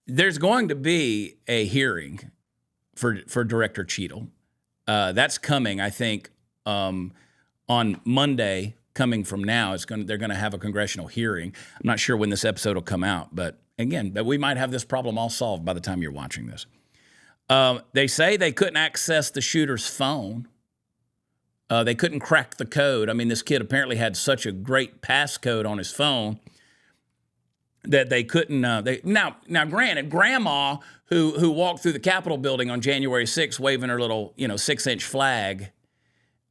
There's going to be a hearing for Director Cheadle. That's coming, I think, on Monday. Coming from now, they're going to have a congressional hearing. I'm not sure when this episode will come out, but again, we might have this problem all solved by the time you're watching this. They say they couldn't access the shooter's phone. They couldn't crack the code. I mean, this kid apparently had such a great passcode on his phone that they couldn't. Now, granted, Grandma who walked through the Capitol building on January 6th waving her little 6-inch flag,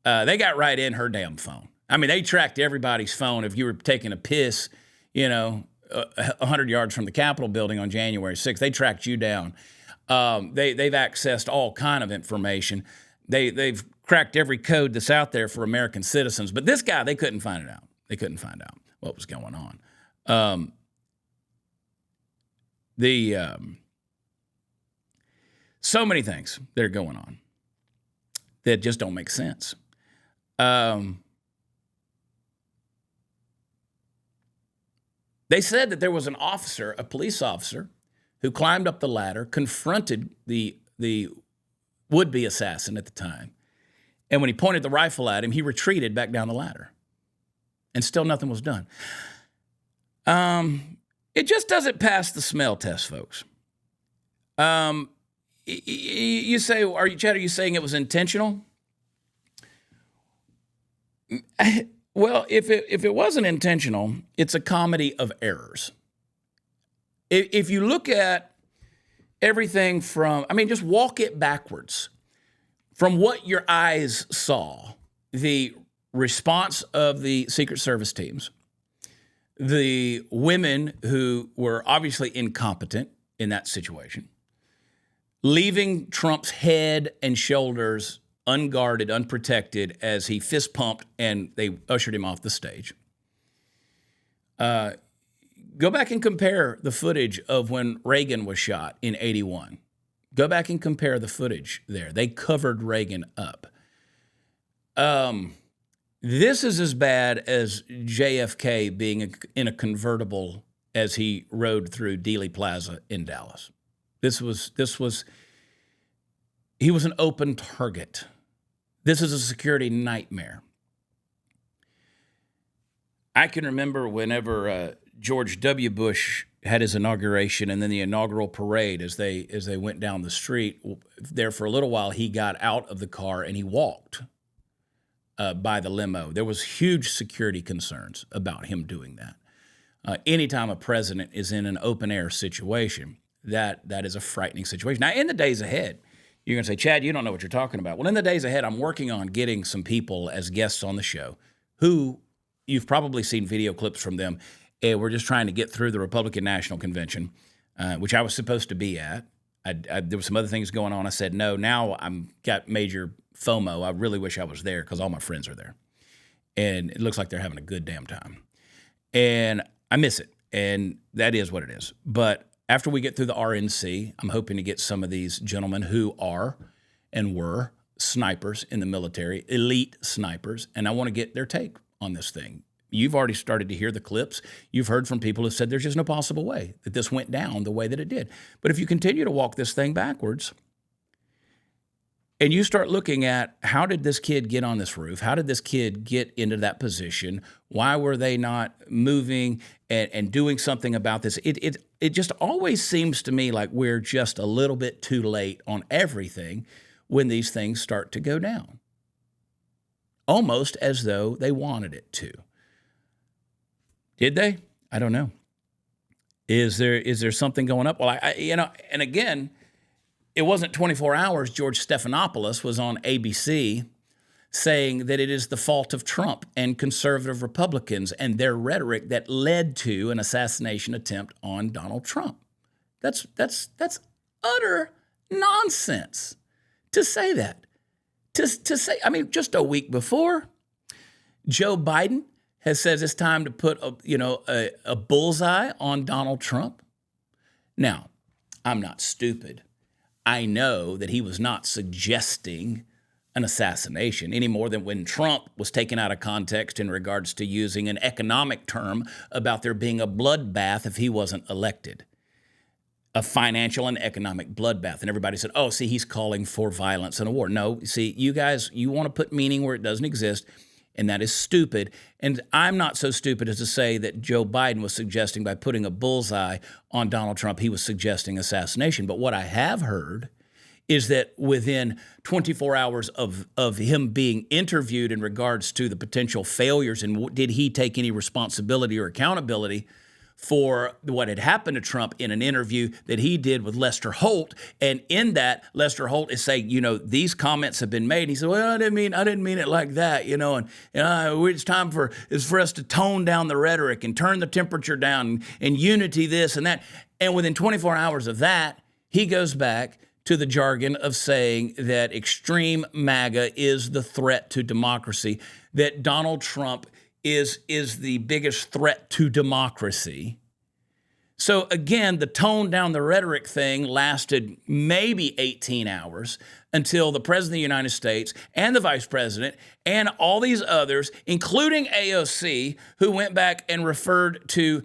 they got right in her damn phone. I mean, they tracked everybody's phone. If you were taking a piss, 100 yards from the Capitol building on January 6th, they tracked you down. They've accessed all kind of information. They've cracked every code that's out there for American citizens. But this guy, they couldn't find it out. They couldn't find out what was going on. So many things that are going on that just don't make sense. They said that there was an officer, a police officer, who climbed up the ladder, confronted the would-be assassin at the time, and when he pointed the rifle at him, he retreated back down the ladder, and still nothing was done. It just doesn't pass the smell test, folks. You say, Chad, are you saying it was intentional? Well, if it wasn't intentional, it's a comedy of errors. If you look at everything from, just walk it backwards. From what your eyes saw, the response of the Secret Service teams, the women who were obviously incompetent in that situation, leaving Trump's head and shoulders unguarded, unprotected, as he fist pumped and they ushered him off the stage. Go back and compare the footage of when Reagan was shot in 81. Go back and compare the footage there. They covered Reagan up. This is as bad as JFK being in a convertible as he rode through Dealey Plaza in Dallas. He was an open target. This is a security nightmare. I can remember whenever George W. Bush had his inauguration and then the inaugural parade as they went down the street. There for a little while, he got out of the car and he walked by the limo. There was huge security concerns about him doing that. Anytime a president is in an open-air situation, that is a frightening situation. Now, in the days ahead, you're going to say, Chad, you don't know what you're talking about. Well, in the days ahead, I'm working on getting some people as guests on the show who you've probably seen video clips from them. And we're just trying to get through the Republican National Convention, which I was supposed to be at. There were some other things going on. I said, no, now I'm got major FOMO. I really wish I was there because all my friends are there. And it looks like they're having a good damn time. And I miss it. And that is what it is. But after we get through the RNC, I'm hoping to get some of these gentlemen who are and were snipers in the military, elite snipers, and I want to get their take on this thing. You've already started to hear the clips. You've heard from people who said there's just no possible way that this went down the way that it did. But if you continue to walk this thing backwards and you start looking at how did this kid get on this roof? How did this kid get into that position? Why were they not moving and doing something about this? It just always seems to me like we're just a little bit too late on everything when these things start to go down. Almost as though they wanted it to. Did they? I don't know. Is there something going up? Well, and again, it wasn't 24 hours. George Stephanopoulos was on ABC saying that it is the fault of Trump and conservative Republicans and their rhetoric that led to an assassination attempt on Donald Trump. That's utter nonsense to say that. To say, just a week before, Joe Biden has said it's time to put a bullseye on Donald Trump. Now, I'm not stupid. I know that he was not suggesting an assassination any more than when Trump was taken out of context in regards to using an economic term about there being a bloodbath if he wasn't elected. A financial and economic bloodbath. And everybody said, oh, see, he's calling for violence and a war. No, see, you guys, you want to put meaning where it doesn't exist, and that is stupid. And I'm not so stupid as to say that Joe Biden was suggesting by putting a bullseye on Donald Trump, he was suggesting assassination. But what I have heard is that within 24 hours of him being interviewed in regards to the potential failures and did he take any responsibility or accountability for what had happened to Trump in an interview that he did with Lester Holt. And in that, Lester Holt is saying, these comments have been made. He said, well, I didn't mean it like that, and it's time for us to tone down the rhetoric and turn the temperature down and unity this and that. And within 24 hours of that, he goes back to the jargon of saying that extreme MAGA is the threat to democracy, that Donald Trump is the biggest threat to democracy. So again, the tone down the rhetoric thing lasted maybe 18 hours until the President of the United States and the Vice President and all these others, including AOC, who went back and referred to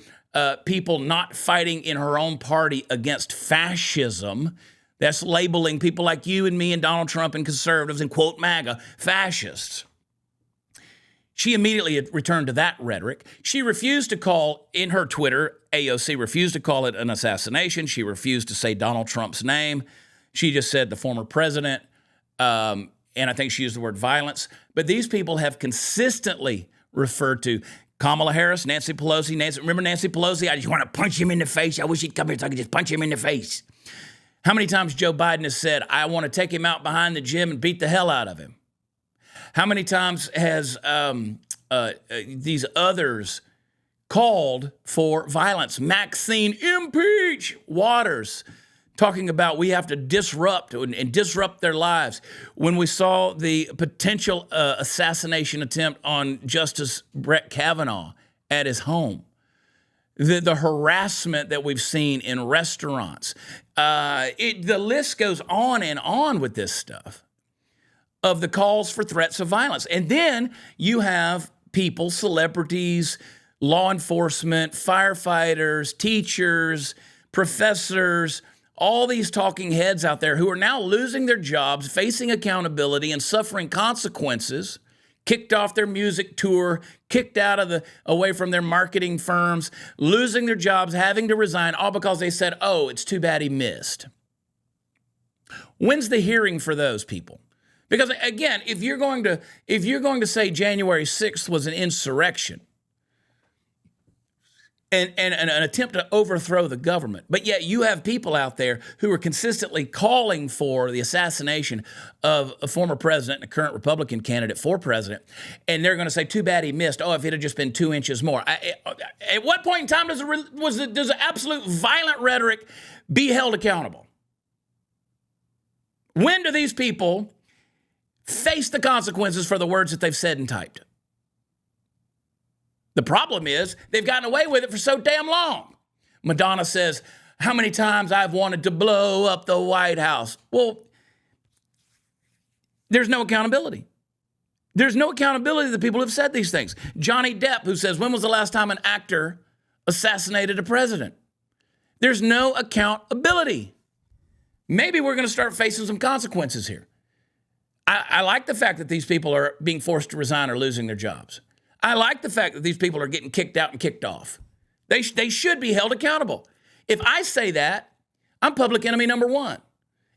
people not fighting in her own party against fascism. That's labeling people like you and me and Donald Trump and conservatives and, quote, MAGA, fascists. She immediately returned to that rhetoric. She refused to call, in her Twitter, AOC refused to call it an assassination. She refused to say Donald Trump's name. She just said the former president, and I think she used the word violence. But these people have consistently referred to Kamala Harris, Nancy Pelosi. Remember Nancy Pelosi? I just want to punch him in the face. I wish he'd come here so I could just punch him in the face. How many times Joe Biden has said, I want to take him out behind the gym and beat the hell out of him? How many times has these others called for violence? Maxine, impeach Waters, talking about we have to disrupt and disrupt their lives. When we saw the potential assassination attempt on Justice Brett Kavanaugh at his home, the harassment that we've seen in restaurants, the list goes on and on with this stuff of the calls for threats of violence. And then you have people, celebrities, law enforcement, firefighters, teachers, professors, all these talking heads out there who are now losing their jobs, facing accountability and suffering consequences, kicked off their music tour, kicked away from their marketing firms, losing their jobs, having to resign, all because they said, oh, it's too bad he missed. When's the hearing for those people? Because again, if you're going to say January 6th was an insurrection and an attempt to overthrow the government, but yet you have people out there who are consistently calling for the assassination of a former president and a current Republican candidate for president, and they're going to say, too bad he missed. Oh, if it had just been 2 inches more. At what point in time does the absolute violent rhetoric be held accountable? When do these people face the consequences for the words that they've said and typed? The problem is they've gotten away with it for so damn long. Madonna says, how many times I've wanted to blow up the White House. Well, there's no accountability. There's no accountability to the people who've said these things. Johnny Depp, who says, when was the last time an actor assassinated a president? There's no accountability. Maybe we're going to start facing some consequences here. I like the fact that these people are being forced to resign or losing their jobs. I like the fact that these people are getting kicked out and kicked off. They should be held accountable. If I say that, I'm public enemy number one.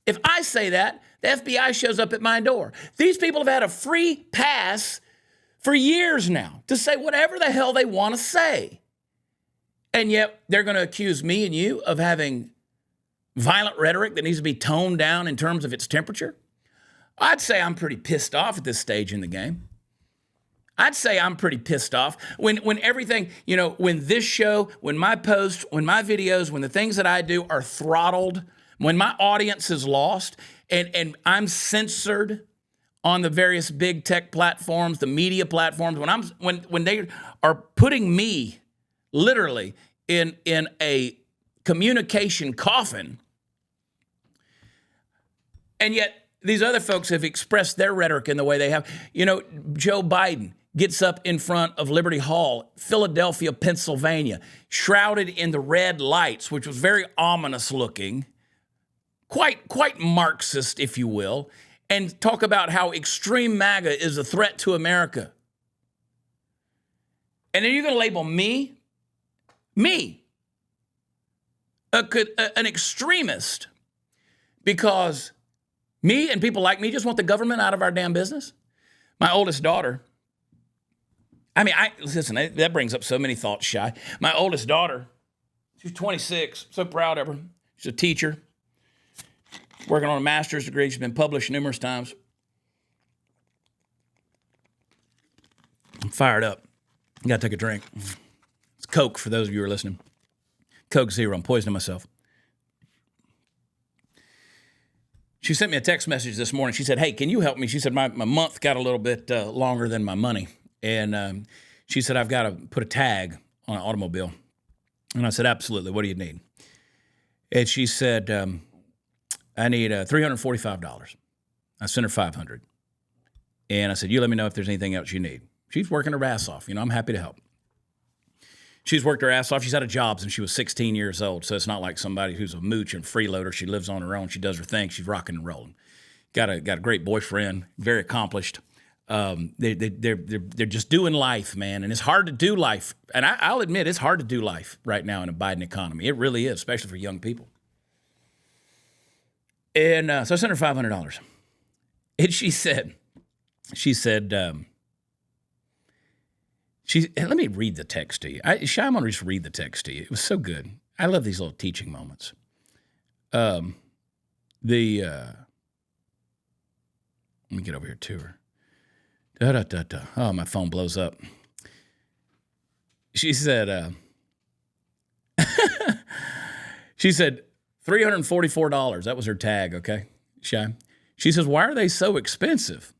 If I say that, the FBI shows up at my door. These people have had a free pass for years now to say whatever the hell they want to say. And yet they're going to accuse me and you of having violent rhetoric that needs to be toned down in terms of its temperature. I'd say I'm pretty pissed off at this stage in the game. I'd say I'm pretty pissed off when everything, when this show, when my posts, when my videos, when the things that I do are throttled, when my audience is lost and I'm censored on the various big tech platforms, the media platforms, when they are putting me literally in a communication coffin, and yet these other folks have expressed their rhetoric in the way they have. Joe Biden gets up in front of Liberty Hall, Philadelphia, Pennsylvania, shrouded in the red lights, which was very ominous looking, quite Marxist, if you will, and talk about how extreme MAGA is a threat to America. And then you're going to label me, an extremist, because me and people like me just want the government out of our damn business. My oldest daughter, listen, that brings up so many thoughts, Shy. My oldest daughter She's 26. So proud of her. She's a teacher, working on a master's degree. She's been published numerous times. I'm fired up. I got to take a drink. It's Coke for those of you who are listening. Coke Zero. I'm poisoning myself. She sent me a text message this morning. She said, hey, can you help me? She said, my month got a little bit longer than my money. And she said, I've got to put a tag on an automobile. And I said, absolutely. What do you need? And she said, I need $345. I sent her $500. And I said, you let me know if there's anything else you need. She's working her ass off. I'm happy to help. She's worked her ass off. She's had a job since she was 16 years old, so it's not like somebody who's a mooch and freeloader. She lives on her own. She does her thing. She's rocking and rolling. Got a great boyfriend, very accomplished. They're just doing life, man, and it's hard to do life. And I'll admit, it's hard to do life right now in a Biden economy. It really is, especially for young people. And so I sent her $500. And she said, let me read the text to you. I'm going to just read the text to you. It was so good. I love these little teaching moments. Let me get over here to her. Oh, my phone blows up. She said, $344. That was her tag, okay, Shy? She says, why are they so expensive?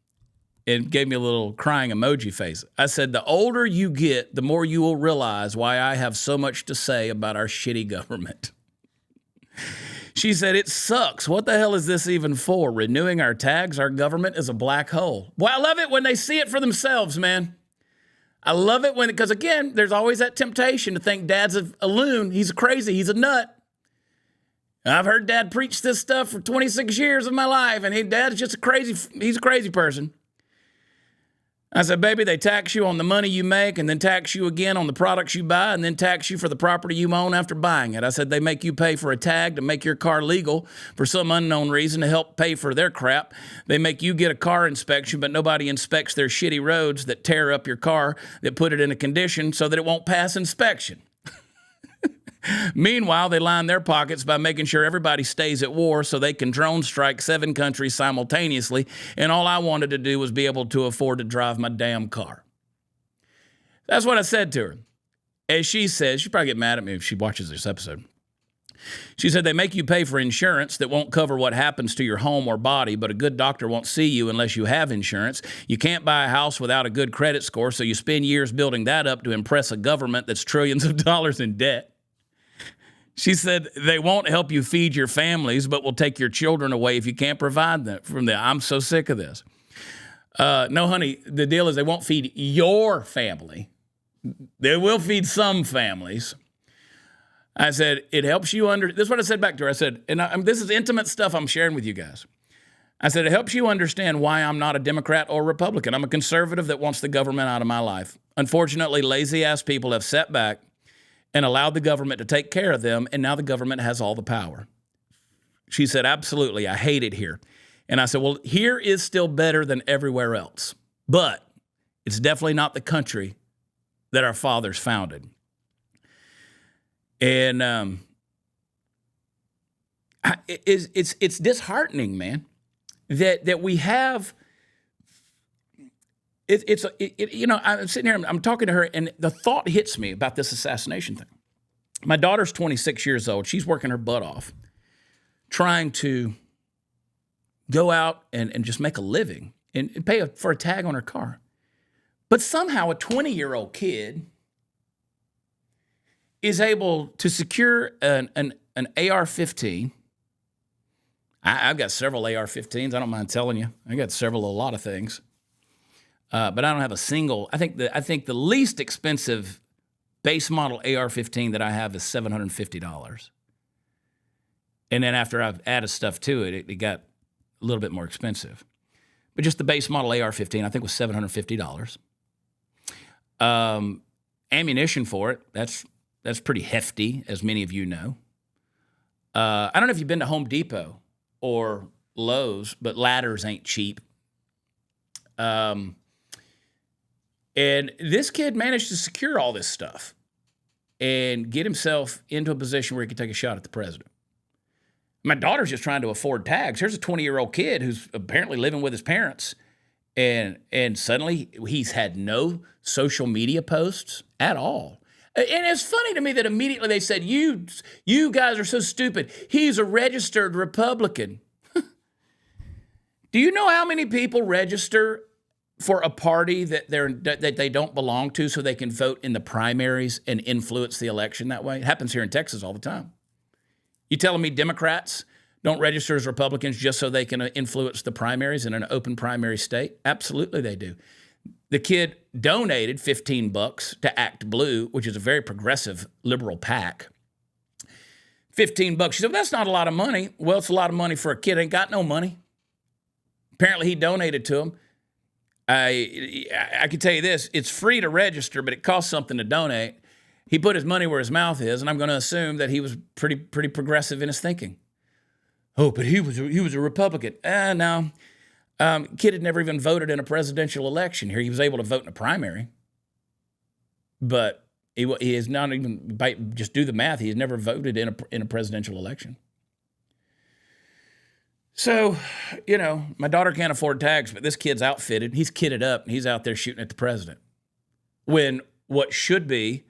And gave me a little crying emoji face. I said, the older you get, the more you will realize why I have so much to say about our shitty government. She said, it sucks. What the hell is this even for? Renewing our tags? Our government is a black hole. Well, I love it when they see it for themselves, man. I love it because, again, there's always that temptation to think Dad's a loon. He's crazy. He's a nut. I've heard Dad preach this stuff for 26 years of my life, and Dad's just he's a crazy person. I said, baby, they tax you on the money you make and then tax you again on the products you buy and then tax you for the property you own after buying it. I said, they make you pay for a tag to make your car legal for some unknown reason to help pay for their crap. They make you get a car inspection, but nobody inspects their shitty roads that tear up your car, that put it in a condition so that it won't pass inspection. Meanwhile, they line their pockets by making sure everybody stays at war so they can drone strike 7 countries simultaneously, and all I wanted to do was be able to afford to drive my damn car. That's what I said to her. As she says, she'll probably get mad at me if she watches this episode. She said, they make you pay for insurance that won't cover what happens to your home or body, but a good doctor won't see you unless you have insurance. You can't buy a house without a good credit score, so you spend years building that up to impress a government that's trillions of dollars in debt. She said, they won't help you feed your families, but will take your children away if you can't provide them from them. I'm so sick of this. No, honey, the deal is they won't feed your family. They will feed some families. I said, it helps you this is what I said back to her. I said, and this is intimate stuff I'm sharing with you guys. I said, it helps you understand why I'm not a Democrat or Republican. I'm a conservative that wants the government out of my life. Unfortunately, lazy-ass people have sat back and allowed the government to take care of them, and now the government has all the power. She said, absolutely, I hate it here. And I said, well, here is still better than everywhere else, but it's definitely not the country that our fathers founded. And it's disheartening, man, that we have. I'm sitting here, I'm talking to her, and the thought hits me about this assassination thing. My daughter's 26 years old. She's working her butt off, trying to go out and just make a living and pay for a tag on her car. But somehow a 20-year-old kid is able to secure an AR-15. I've got several AR-15s. I don't mind telling you. I got a lot of things. But I don't have a single. I think the least expensive base model AR-15 that I have is $750. And then after I've added stuff to it, it got a little bit more expensive. But just the base model AR-15, I think, was $750. Ammunition for it, that's pretty hefty, as many of you know. I don't know if you've been to Home Depot or Lowe's, but ladders ain't cheap. And this kid managed to secure all this stuff. and get himself into a position where he can take a shot at the president. My daughter's just trying to afford tags. Here's a 20-year-old kid who's apparently living with his parents, and suddenly he's had no social media posts at all. And it's funny to me that immediately they said, you guys are so stupid. He's a registered Republican. Do you know how many people register for a party that they don't belong to so they can vote in the primaries and influence the election that way? It happens here in Texas all the time. You telling me Democrats don't register as Republicans just so they can influence the primaries in an open primary state? Absolutely they do. The kid donated $15 to Act Blue, which is a very progressive liberal PAC. $15. She said, well, that's not a lot of money. Well, it's a lot of money for a kid. Ain't got no money. Apparently he donated to him. I can tell you this, it's free to register, but it costs something to donate. He put his money where his mouth is, and I'm going to assume that he was pretty progressive in his thinking. Oh, but he was a Republican. No. Kid had never even voted in a presidential election here. He was able to vote in a primary. But he is not even, just do the math, he has never voted in a presidential election. So, my daughter can't afford tags, but this kid's outfitted. He's kitted up, and he's out there shooting at the president. When what should be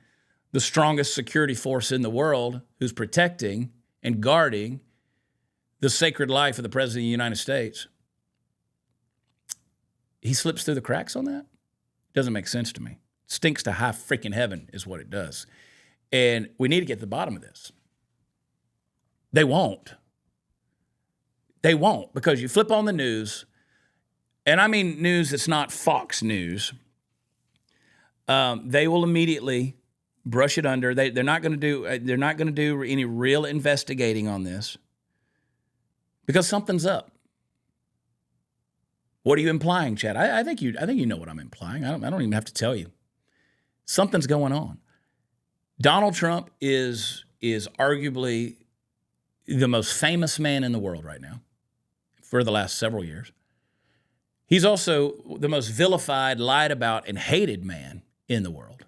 the strongest security force in the world, who's protecting and guarding the sacred life of the President of the United States, he slips through the cracks on that? Doesn't make sense to me. Stinks to high freaking heaven is what it does. And we need to get to the bottom of this. They won't. They won't, because you flip on the news, and I mean news that's not Fox News. They will immediately brush it under. They're not going to do. They're not going to do any real investigating on this because something's up. What are you implying, Chad? I think you know what I'm implying. I don't even have to tell you. Something's going on. Donald Trump is arguably the most famous man in the world right now for the last several years. He's also the most vilified, lied about, and hated man in the world.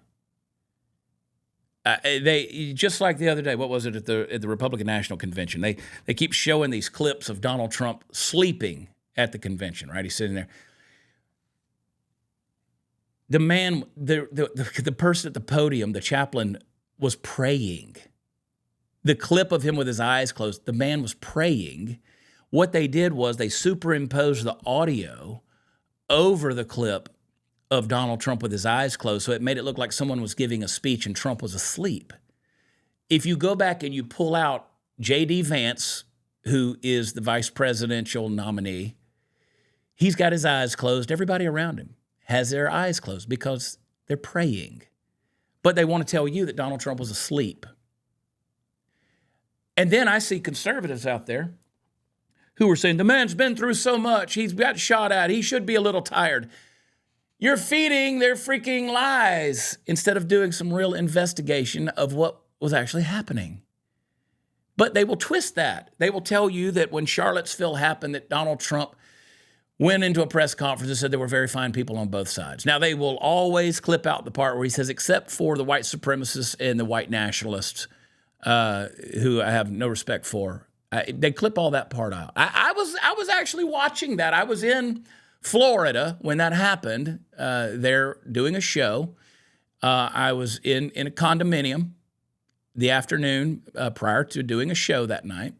They just like the other day. What was it at the Republican National Convention? They keep showing these clips of Donald Trump sleeping at the convention. Right, he's sitting there. The man, the person at the podium, the chaplain, was praying. The clip of him with his eyes closed, the man was praying. What they did was they superimposed the audio over the clip of Donald Trump with his eyes closed, so it made it look like someone was giving a speech and Trump was asleep. If you go back and you pull out J.D. Vance, who is the vice presidential nominee, he's got his eyes closed. Everybody around him has their eyes closed because they're praying. But they want to tell you that Donald Trump was asleep. And then I see conservatives out there who are saying, the man's been through so much. He's got shot at. He should be a little tired. You're feeding their freaking lies instead of doing some real investigation of what was actually happening. But they will twist that. They will tell you that when Charlottesville happened, that Donald Trump went into a press conference and said there were very fine people on both sides. Now, they will always clip out the part where he says, except for the white supremacists and the white nationalists, who I have no respect for. They clip all that part out. I was actually watching that. I was in Florida when that happened. They're doing a show. I was in a condominium the afternoon prior to doing a show that night,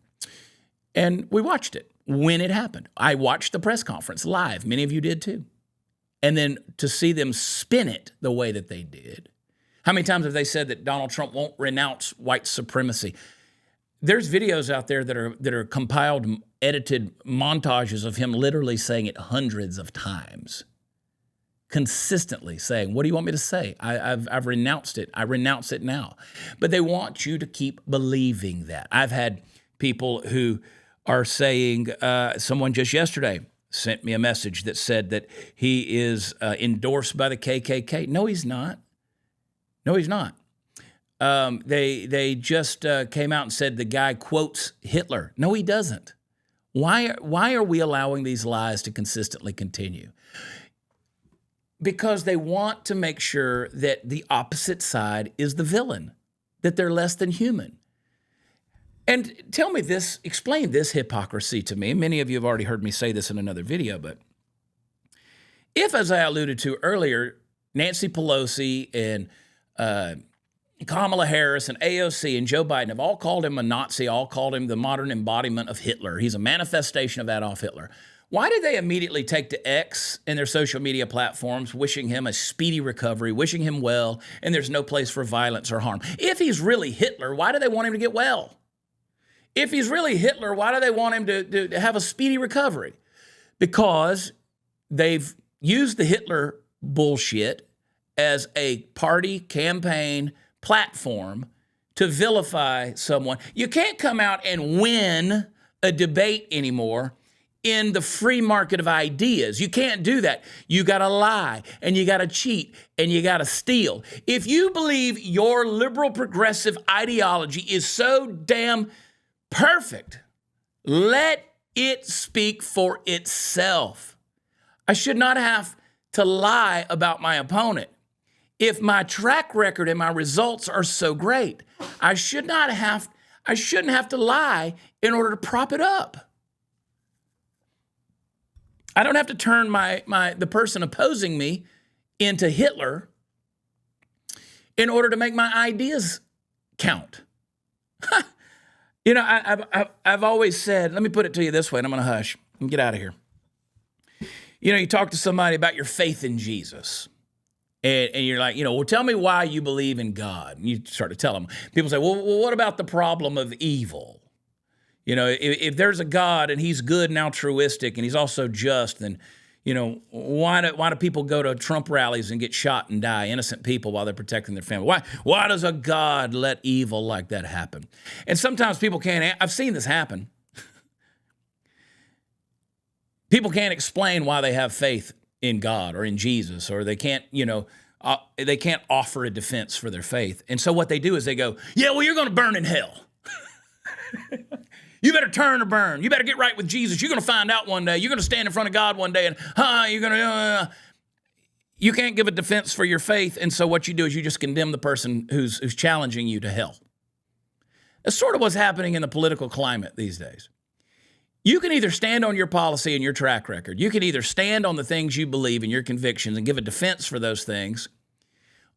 and we watched it when it happened. I watched the press conference live. Many of you did too. And then to see them spin it the way that they did. How many times have they said that Donald Trump won't renounce white supremacy? There's videos out there that are compiled, edited montages of him literally saying it hundreds of times, consistently saying, what do you want me to say? I've renounced it. I renounce it now. But they want you to keep believing that. I've had people who are saying, someone just yesterday sent me a message that said that he is endorsed by the KKK. No, he's not. No, he's not. They just came out and said the guy quotes Hitler. No, he doesn't. Why are we allowing these lies to consistently continue? Because they want to make sure that the opposite side is the villain. that they're less than human. And tell me this, explain this hypocrisy to me. Many of you have already heard me say this in another video, but if, as I alluded to earlier, Nancy Pelosi and Kamala Harris and AOC and Joe Biden have all called him a Nazi, all called him the modern embodiment of Hitler. He's a manifestation of Adolf Hitler. Why did they immediately take to X and their social media platforms, wishing him a speedy recovery, wishing him well, and there's no place for violence or harm? If he's really Hitler, why do they want him to get well? If he's really Hitler, why do they want him to have a speedy recovery? Because they've used the Hitler bullshit as a party campaign platform to vilify someone. You can't come out and win a debate anymore in the free market of ideas. You can't do that. You got to lie, and you got to cheat, and you got to steal. If you believe your liberal progressive ideology is so damn perfect, let it speak for itself. I should not have to lie about my opponent. If my track record and my results are so great, I shouldn't have to lie in order to prop it up. I don't have to turn the person opposing me into Hitler in order to make my ideas count. You know, I've always said, let me put it to you this way, and I'm going to hush and get out of here. You know, you talk to somebody about your faith in Jesus, and you're like, you know, well, tell me why you believe in God. And you start to tell them. People say, well, what about the problem of evil? You know, if there's a God and he's good and altruistic and he's also just, then, you know, why do people go to Trump rallies and get shot and die, innocent people, while they're protecting their family? Why does a God let evil like that happen? And sometimes people can't, I've seen this happen. People can't explain why they have faith in God or in Jesus, or they can't, you know, they can't offer a defense for their faith. And so what they do is they go, yeah, well, you're going to burn in hell. You better turn or burn. You better get right with Jesus. You're going to find out one day. You're going to stand in front of God one day, and you're going to. You can't give a defense for your faith, and so what you do is you just condemn the person who's challenging you to hell. That's sort of what's happening in the political climate these days. You can either stand on your policy and your track record. You can either stand on the things you believe and your convictions and give a defense for those things,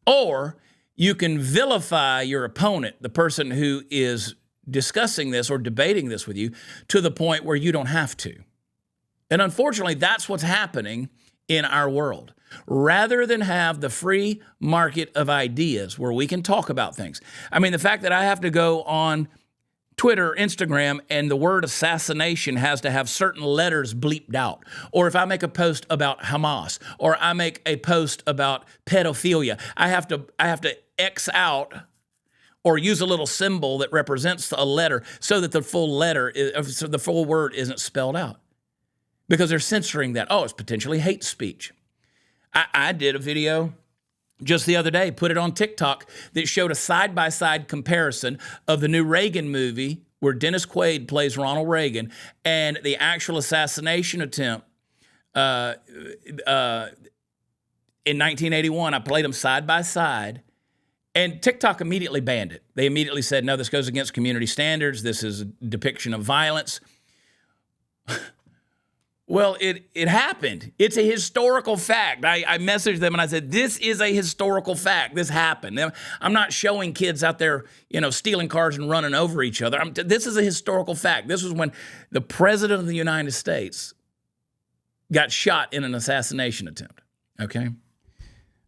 or you can vilify your opponent, the person who is discussing this or debating this with you, to the point where you don't have to. And unfortunately, that's what's happening in our world. Rather than have the free market of ideas where we can talk about things. I mean, the fact that I have to go on Twitter, Instagram, and the word assassination has to have certain letters bleeped out. Or if I make a post about Hamas, or I make a post about pedophilia, I have to X out or use a little symbol that represents a letter so that the full word isn't spelled out. Because they're censoring that. Oh, it's potentially hate speech. I did a video just the other day, put it on TikTok, that showed a side-by-side comparison of the new Reagan movie where Dennis Quaid plays Ronald Reagan and the actual assassination attempt in 1981. I played them side by side, and TikTok immediately banned it. They immediately said, no, this goes against community standards. This is a depiction of violence. Well, it happened. It's a historical fact. I messaged them and I said, this is a historical fact. This happened. I'm not showing kids out there, you know, stealing cars and running over each other. This is a historical fact. This was when the President of the United States got shot in an assassination attempt, okay?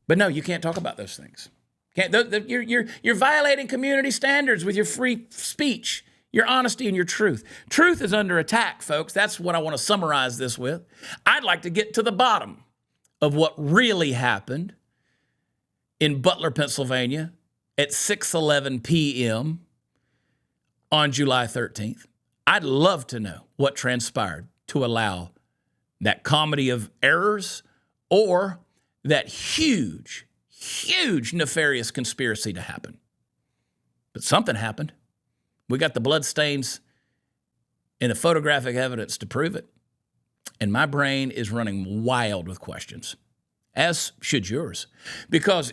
But no, you can't talk about those things. You're violating community standards with your free speech. Your honesty and your truth. Truth is under attack, folks. That's what I want to summarize this with. I'd like to get to the bottom of what really happened in Butler, Pennsylvania at 6:11 p.m. on July 13th. I'd love to know what transpired to allow that comedy of errors or that huge, huge nefarious conspiracy to happen. But something happened. We got the blood stains and the photographic evidence to prove it. And my brain is running wild with questions, as should yours. Because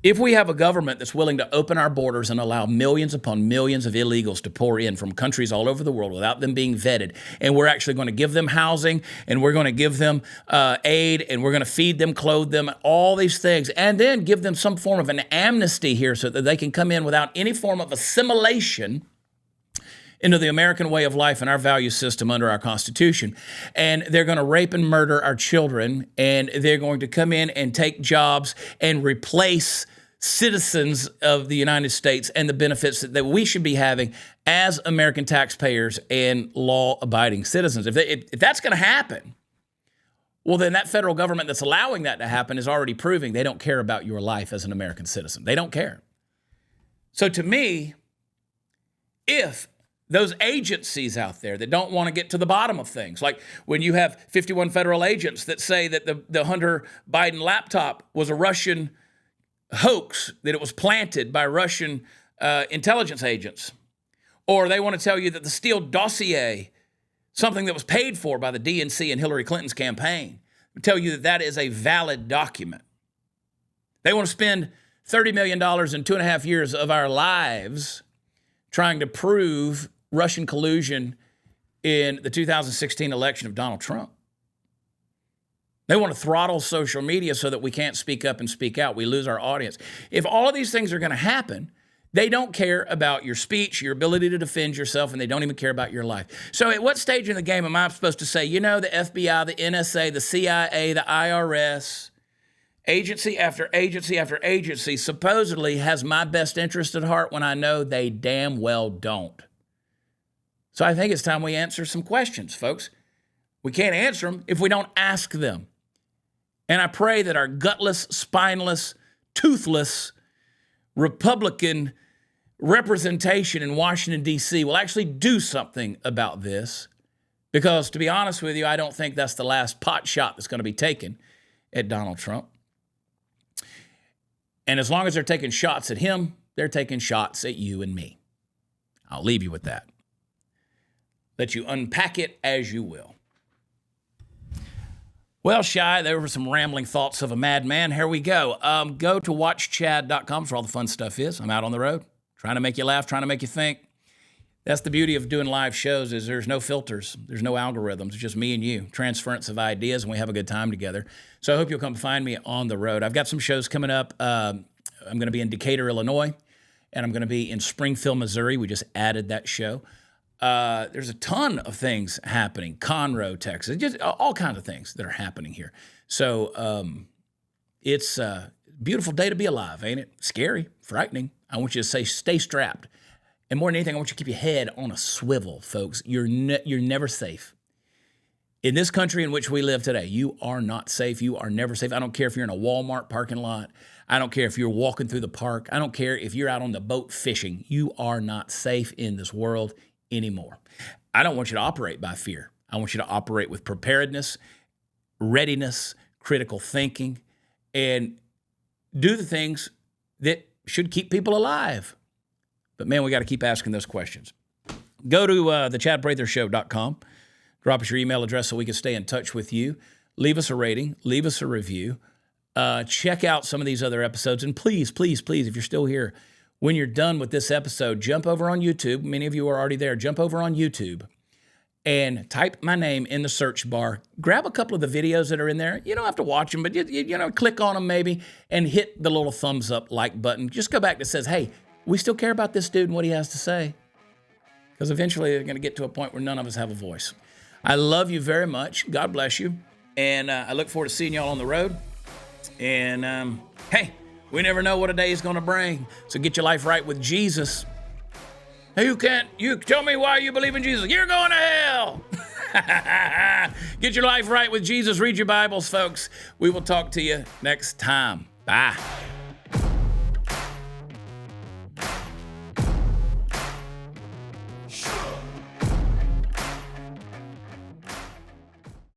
If we have a government that's willing to open our borders and allow millions upon millions of illegals to pour in from countries all over the world without them being vetted, and we're actually going to give them housing, and we're going to give them aid, and we're going to feed them, clothe them, all these things, and then give them some form of an amnesty here so that they can come in without any form of assimilation into the American way of life and our value system under our Constitution. And they're going to rape and murder our children, and they're going to come in and take jobs and replace citizens of the United States and the benefits that we should be having as American taxpayers and law-abiding citizens. If that's going to happen, well, then that federal government that's allowing that to happen is already proving they don't care about your life as an American citizen. They don't care. So to me, if those agencies out there that don't want to get to the bottom of things, like when you have 51 federal agents that say that the Hunter Biden laptop was a Russian hoax, that it was planted by Russian intelligence agents, or they want to tell you that the Steele dossier, something that was paid for by the DNC and Hillary Clinton's campaign, tell you that that is a valid document. They want to spend $30 million in 2.5 years of our lives trying to prove Russian collusion in the 2016 election of Donald Trump. They want to throttle social media so that we can't speak up and speak out. We lose our audience. If all of these things are going to happen, they don't care about your speech, your ability to defend yourself, and they don't even care about your life. So at what stage in the game am I supposed to say, you know, the FBI, the NSA, the CIA, the IRS, agency after agency after agency supposedly has my best interest at heart when I know they damn well don't? So I think it's time we answer some questions, folks. We can't answer them if we don't ask them. And I pray that our gutless, spineless, toothless Republican representation in Washington, D.C. will actually do something about this. Because to be honest with you, I don't think that's the last pot shot that's going to be taken at Donald Trump. And as long as they're taking shots at him, they're taking shots at you and me. I'll leave you with that. Let you unpack it as you will. Well, Shy, there were some rambling thoughts of a madman. Here we go. Go to watchchad.com for all the fun stuff is. I'm out on the road, trying to make you laugh, trying to make you think. That's the beauty of doing live shows is there's no filters. There's no algorithms. It's just me and you, transference of ideas, and we have a good time together. So I hope you'll come find me on the road. I've got some shows coming up. I'm going to be in Decatur, Illinois, and I'm going to be in Springfield, Missouri. We just added that show. There's a ton of things happening. Conroe, Texas, just all kinds of things that are happening here. So it's a beautiful day to be alive, ain't it? Scary, frightening. I want you to stay strapped. And more than anything, I want you to keep your head on a swivel, folks. You're never safe. In this country in which we live today, you are not safe. You are never safe. I don't care if you're in a Walmart parking lot. I don't care if you're walking through the park. I don't care if you're out on the boat fishing. You are not safe in this world anymore. I don't want you to operate by fear. I want you to operate with preparedness, readiness, critical thinking, and do the things that should keep people alive. But man, we got to keep asking those questions. Go to thechadprathershow.com. Drop us your email address so we can stay in touch with you. Leave us a rating. Leave us a review. Check out some of these other episodes. And please, please, please, if you're still here, when you're done with this episode, jump over on YouTube. Many of you are already there. Jump over on YouTube and type my name in the search bar. Grab a couple of the videos that are in there. You don't have to watch them, but you know, click on them maybe and hit the little thumbs up like button. Just go back that says, hey, we still care about this dude and what he has to say. Because eventually they're going to get to a point where none of us have a voice. I love you very much. God bless you. And I look forward to seeing y'all on the road. And hey, we never know what a day is going to bring. So get your life right with Jesus. Hey, you tell me why you believe in Jesus. You're going to hell. Get your life right with Jesus. Read your Bibles, folks. We will talk to you next time. Bye.